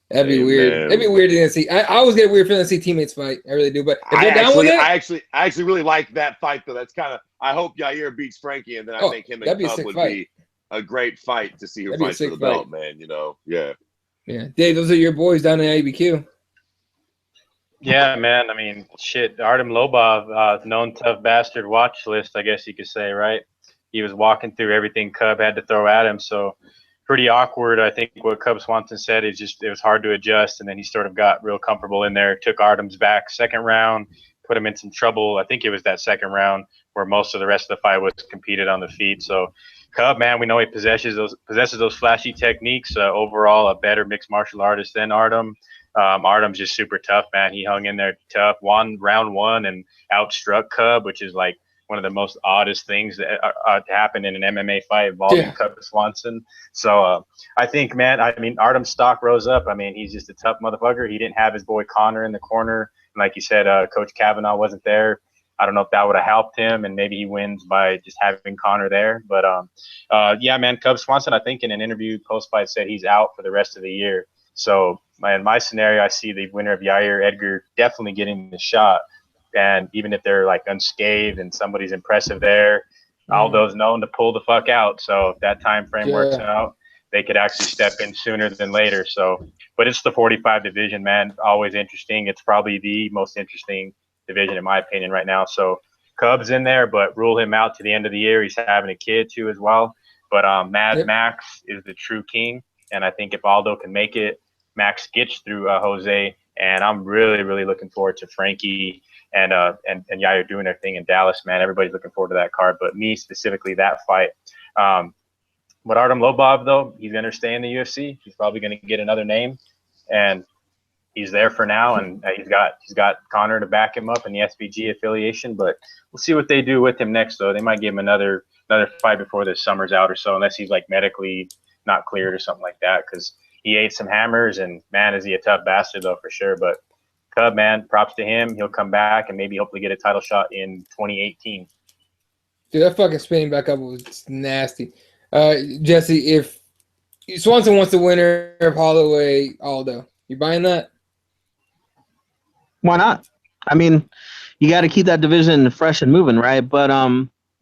that'd be weird. Amen. It'd be weird to see. I always get a weird feeling to see teammates fight. I really do. But if I they're down with it, actually really like that fight though. That's kind of, I hope Yair beats Frankie, and then I think him and that'd be a Cub sick would fight. be a great fight to see who That'd be a fights for sick the fight. belt, man. You know, yeah. Yeah, Dave, those are your boys down in IBQ. Yeah, man. I mean, shit. Artem Lobov, known tough bastard watch list, I guess you could say, right? He was walking through everything Cub had to throw at him, so pretty awkward. I think what Cub Swanson said is just it was hard to adjust, and then he sort of got real comfortable in there. Took Artem's back second round, put him in some trouble. I think it was that second round where most of the rest of the fight was competed on the feet. So Cub, man, we know he possesses those flashy techniques. Overall, a better mixed martial artist than Artem. Artem's just super tough, man. He hung in there tough. Won round one and outstruck Cub, which is like one of the most oddest things that happened in an MMA fight involving Cub Swanson. So I think, man, I mean, Artem's stock rose up. I mean, he's just a tough motherfucker. He didn't have his boy Connor in the corner. And like you said, Coach Kavanaugh wasn't there. I don't know if that would have helped him, and maybe he wins by just having Connor there. But yeah, man, Cub Swanson, I think in an interview post-fight said he's out for the rest of the year. So in my scenario, I see the winner of Yair Edgar definitely getting the shot. And even if they're like unscathed and somebody's impressive there, Aldo's known to pull the fuck out. So if that time frame works out, they could actually step in sooner than later. So, but it's the 45 division, man. Always interesting. It's probably the most interesting division in my opinion right now. So Cubs in there, but rule him out to the end of the year. He's having a kid too as well. But Mad Max is the true king. And I think if Aldo can make it, Max gets through Jose. And I'm really, really looking forward to Frankie and Yair doing their thing in Dallas, man. Everybody's looking forward to that card, but me specifically, that fight. But Artem Lobov, though, he's going to stay in the UFC. He's probably going to get another name, and he's there for now. And he's got Connor to back him up in the SBG affiliation. But we'll see what they do with him next, though. They might give him another fight before this summer's out or so, unless he's like medically not cleared or something like that, because he ate some hammers, and man, is he a tough bastard though, for sure. But Cub, man, props to him. He'll come back and maybe hopefully get a title shot in 2018. Dude, that fucking spinning back up was nasty. Jesse, if Swanson wants the winner of Holloway Aldo, you buying that? Why not? I mean, you got to keep that division fresh and moving, right? But I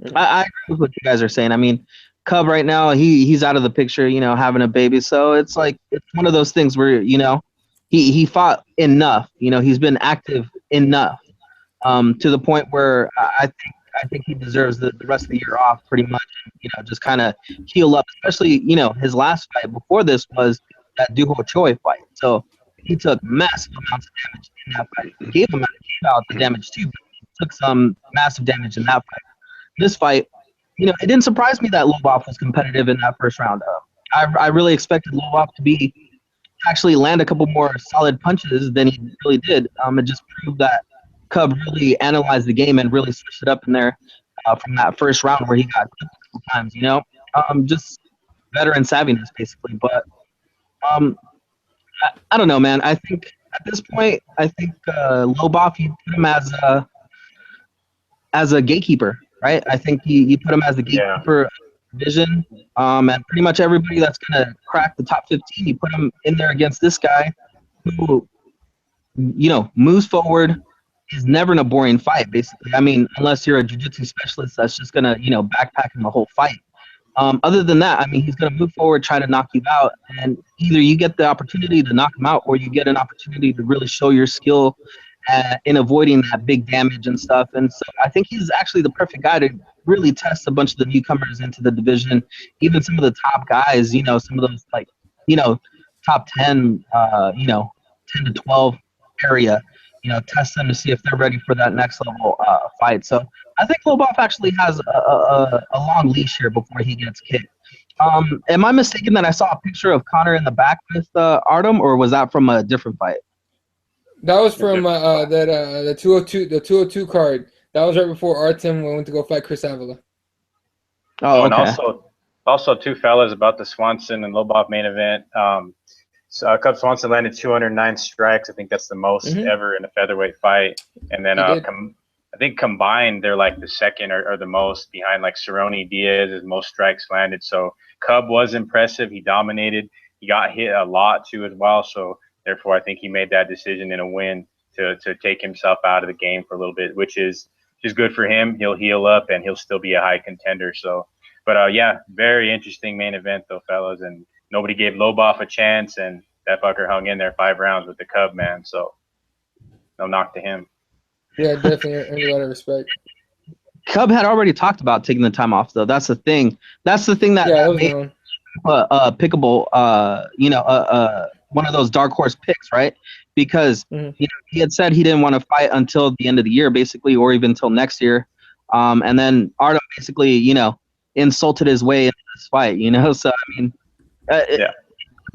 agree with what you guys are saying. I mean, Cub right now, he's out of the picture, you know, having a baby. So it's like, it's one of those things where, you know, he fought enough, you know, he's been active enough to the point where I think he deserves the rest of the year off pretty much, you know, just kind of heal up, especially, you know, his last fight before this was that Duho Choi fight. So he took massive amounts of damage in that fight. He gave out the damage too, but he took some massive damage in that fight. This fight, you know, it didn't surprise me that Lobov was competitive in that first round. I really expected Lobov to actually land a couple more solid punches than he really did. It just proved that Cub really analyzed the game and really switched it up in there from that first round where he got clipped a couple times, you know. Just veteran savviness, basically. But I don't know, man. I think at this point, Lobov, you put him as a gatekeeper, right? I think you put him as the gatekeeper of the division, and pretty much everybody that's gonna crack the top 15, you put him in there against this guy who, you know, moves forward, is never in a boring fight, basically. I mean, unless you're a jiu-jitsu specialist that's just gonna, you know, backpack him the whole fight. Other than that, I mean, he's gonna move forward, try to knock you out, and either you get the opportunity to knock him out, or you get an opportunity to really show your skill in avoiding that big damage and stuff. And so I think he's actually the perfect guy to really test a bunch of the newcomers into the division, even some of the top guys, you know, some of those, like, you know, top 10, you know, 10 to 12 area, you know, test them to see if they're ready for that next level fight. So I think Lobov actually has a long leash here before he gets kicked. Am I mistaken that I saw a picture of Connor in the back with Artem, or was that from a different fight? That was from the 202 card. That was right before Artem went to go fight Chris Avila. Oh, okay. And also two fellas about the Swanson and Lobov main event. Cub Swanson landed 209 strikes. I think that's the most ever in a featherweight fight. And then I think combined they're like the second or the most behind like Cerrone Diaz's most strikes landed. So Cub was impressive. He dominated. He got hit a lot too as well. So therefore, I think he made that decision in a win to take himself out of the game for a little bit, which is good for him. He'll heal up and he'll still be a high contender. So, but yeah, very interesting main event though, fellas. And nobody gave Lobov a chance, and that fucker hung in there 5 rounds with the Cub, man. So no knock to him. Yeah, definitely earned a lot of respect. Cub had already talked about taking the time off, though. That's the thing. That's the thing that made pickable. One of those dark horse picks, right? Because he had said he didn't want to fight until the end of the year, basically, or even until next year. And then Artem basically, insulted his way into this fight. So I mean, it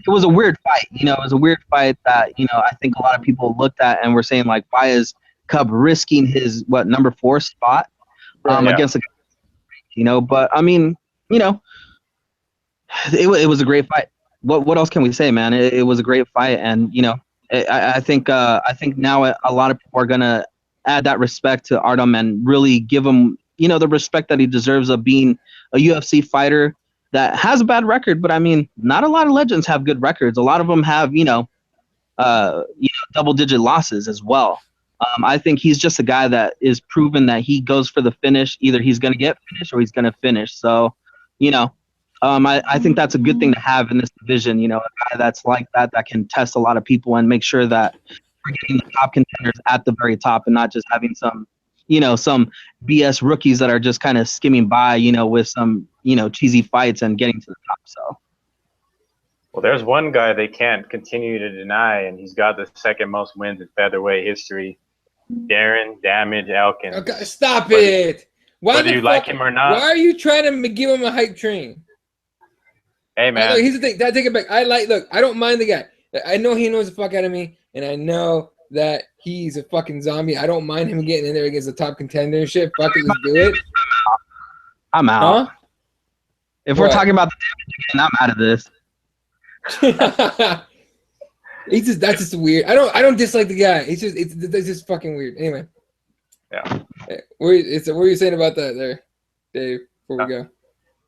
was a weird fight. It was a weird fight that I think a lot of people looked at and were saying like, why is Cub risking his number 4 spot against a but I mean it was a great fight. What else can we say, man? It was a great fight, and I think now a lot of people are gonna add that respect to Artem and really give him the respect that he deserves of being a UFC fighter that has a bad record. But I mean, not a lot of legends have good records. A lot of them have double-digit losses as well. I think he's just a guy that is proven that he goes for the finish. Either he's going to get finished or he's going to finish. So, I think that's a good thing to have in this division, a guy that's like that can test a lot of people and make sure that we're getting the top contenders at the very top and not just having some BS rookies that are just kind of skimming by, with some, cheesy fights and getting to the top. So. Well, there's one guy they can't continue to deny, and he's got the second most wins in featherweight history. Darren Damage Elkins. Okay, stop it. Whether you like him or not. Why are you trying to give him a hype train? Hey, man. Here's the thing. I take it back. I don't mind the guy. I know he knows the fuck out of me, and I know that he's a fucking zombie. I don't mind him getting in there against the top contender and shit. Fuck it, let's do it. I'm out. Huh? If we're talking about the Damage again, I'm out of this. That's just weird. I don't dislike the guy. It's just fucking weird. Anyway. Yeah. What are you saying about that there, Dave, before we go?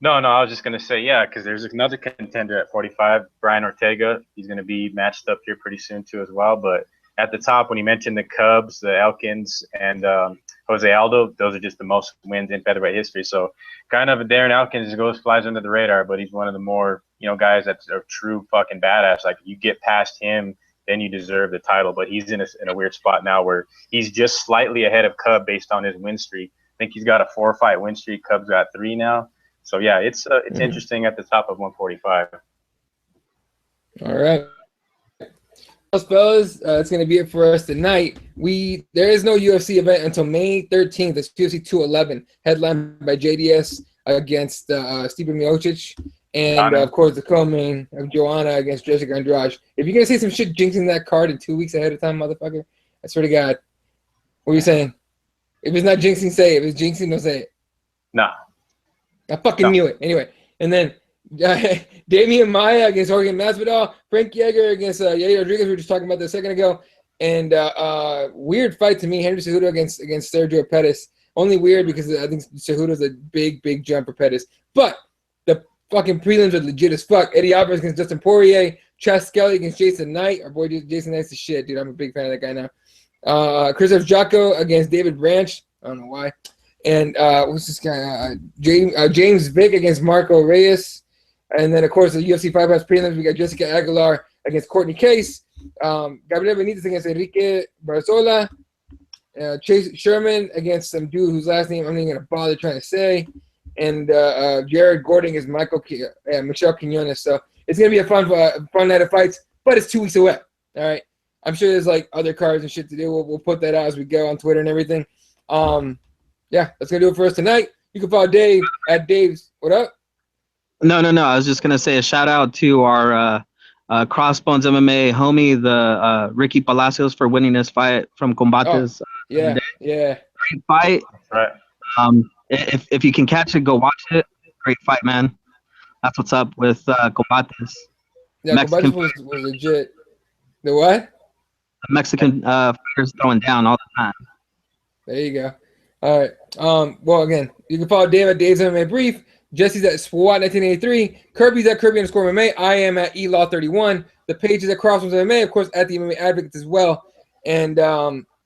No, I was just gonna say because there's another contender at 45, Brian Ortega. He's gonna be matched up here pretty soon too as well. But at the top, when you mentioned the Cubs, the Elkins, and Jose Aldo, those are just the most wins in featherweight history. So kind of Darren Elkins flies under the radar, but he's one of the more guys that's a true fucking badass. Like you get past him, then you deserve the title. But he's in a weird spot now where he's just slightly ahead of Cub based on his win streak. I think he's got a 4-fight win streak. Cub's got 3 now. So yeah, it's interesting at the top of 145. All right. Fellas, that's going to be it for us tonight. There is no UFC event until May 13th. It's UFC 211, headlined by JDS against Stipe Miocic, and of course the co-main of Joanna against Jessica Andrade. If you're going to say some shit jinxing that card in 2 weeks ahead of time, motherfucker, I swear to God. What are you saying? If it's not jinxing, say it. If it's jinxing, don't say it. Nah. I fucking knew it. Anyway, and then Damian Maia against Jorge Masvidal, Frank Yeager against Yair Rodriguez. We were just talking about that a second ago. And weird fight to me, Henry Cejudo against Sergio Pettis. Only weird because I think Cejudo's a big jump for Pettis. But the fucking prelims are legit as fuck. Eddie Alvarez against Dustin Poirier, Chas Skelly against Jason Knight. Our boy Jason Knight's the shit, dude. I'm a big fan of that guy now. Chris Jocko against David Branch. I don't know why. And what's this guy? James Vick against Marco Reyes. And then, of course, the UFC 5 House prelims, we got Jessica Aguilar against Courtney Case. Gabriel Benitez against Enrique Barzola. Chase Sherman against some dude whose last name I'm not even going to bother trying to say. And Jared Gordon against Michelle Quinones. So it's going to be a fun night of fights, but it's 2 weeks away. All right. I'm sure there's like other cards and shit to do. We'll put that out as we go on Twitter and everything. Yeah, that's going to do it for us tonight. You can follow Dave at Dave's. What up? No. I was just going to say a shout out to our CrossBonesMMA homie, the Ricky Palacios, for winning this fight from Combates. Yeah. Great fight. Right. If you can catch it, go watch it. Great fight, man. That's what's up with Combates. Yeah, Mexican was legit. The what? Mexican fighters throwing down all the time. There you go. All right. Well, again, you can follow Dave at Dave's MMA Brief. Jesse's at SWAT 1983. Kirby's at Kirby_MMA. I am at ELaw31. The page is at CrossBonesMMA, of course, at the MMA Advocates as well. And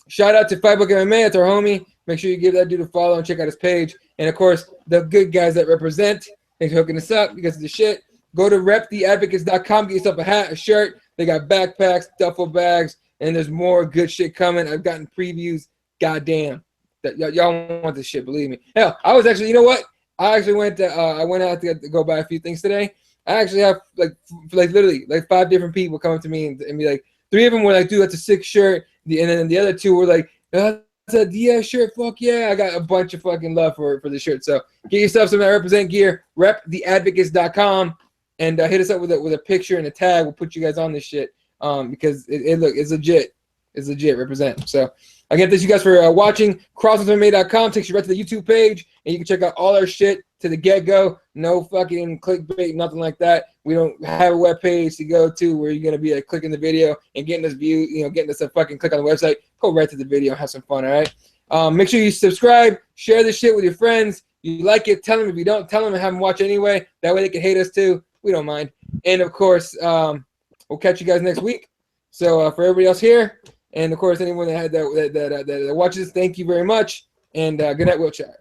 shout out to Fightbook MMA. It's our homie. Make sure you give that dude a follow and check out his page. And, of course, the good guys that represent. Thanks for hooking us up because of the shit. Go to reptheadvocates.com. Get yourself a hat, a shirt. They got backpacks, duffel bags, and there's more good shit coming. I've gotten previews. Goddamn. Y'all want this shit, believe me. Hell, I was actually, you know what? I actually went out to go buy a few things today. I actually have like literally like 5 different people come up to me and be like, 3 of them were like, dude, that's a sick shirt. And then the other 2 were like, that's a DS shirt, fuck yeah. I got a bunch of fucking love for the shirt. So get yourself some that represent gear, reptheadvocates.com, and hit us up with a picture and a tag. We'll put you guys on this shit because it's legit. It's legit, represent. So again, thank you guys for watching. CrossBonesMMA.com takes you right to the YouTube page, and you can check out all our shit to the get-go. No fucking clickbait, nothing like that. We don't have a web page to go to where you're gonna be clicking the video and getting us view, getting us a fucking click on the website. Go right to the video and have some fun, all right? Make sure you subscribe, share this shit with your friends. You like it, tell them. If you don't, tell them and have them watch anyway. That way they can hate us too. We don't mind. And of course, we'll catch you guys next week. So for everybody else here, and of course anyone that watches, thank you very much. And good night, wheelchair.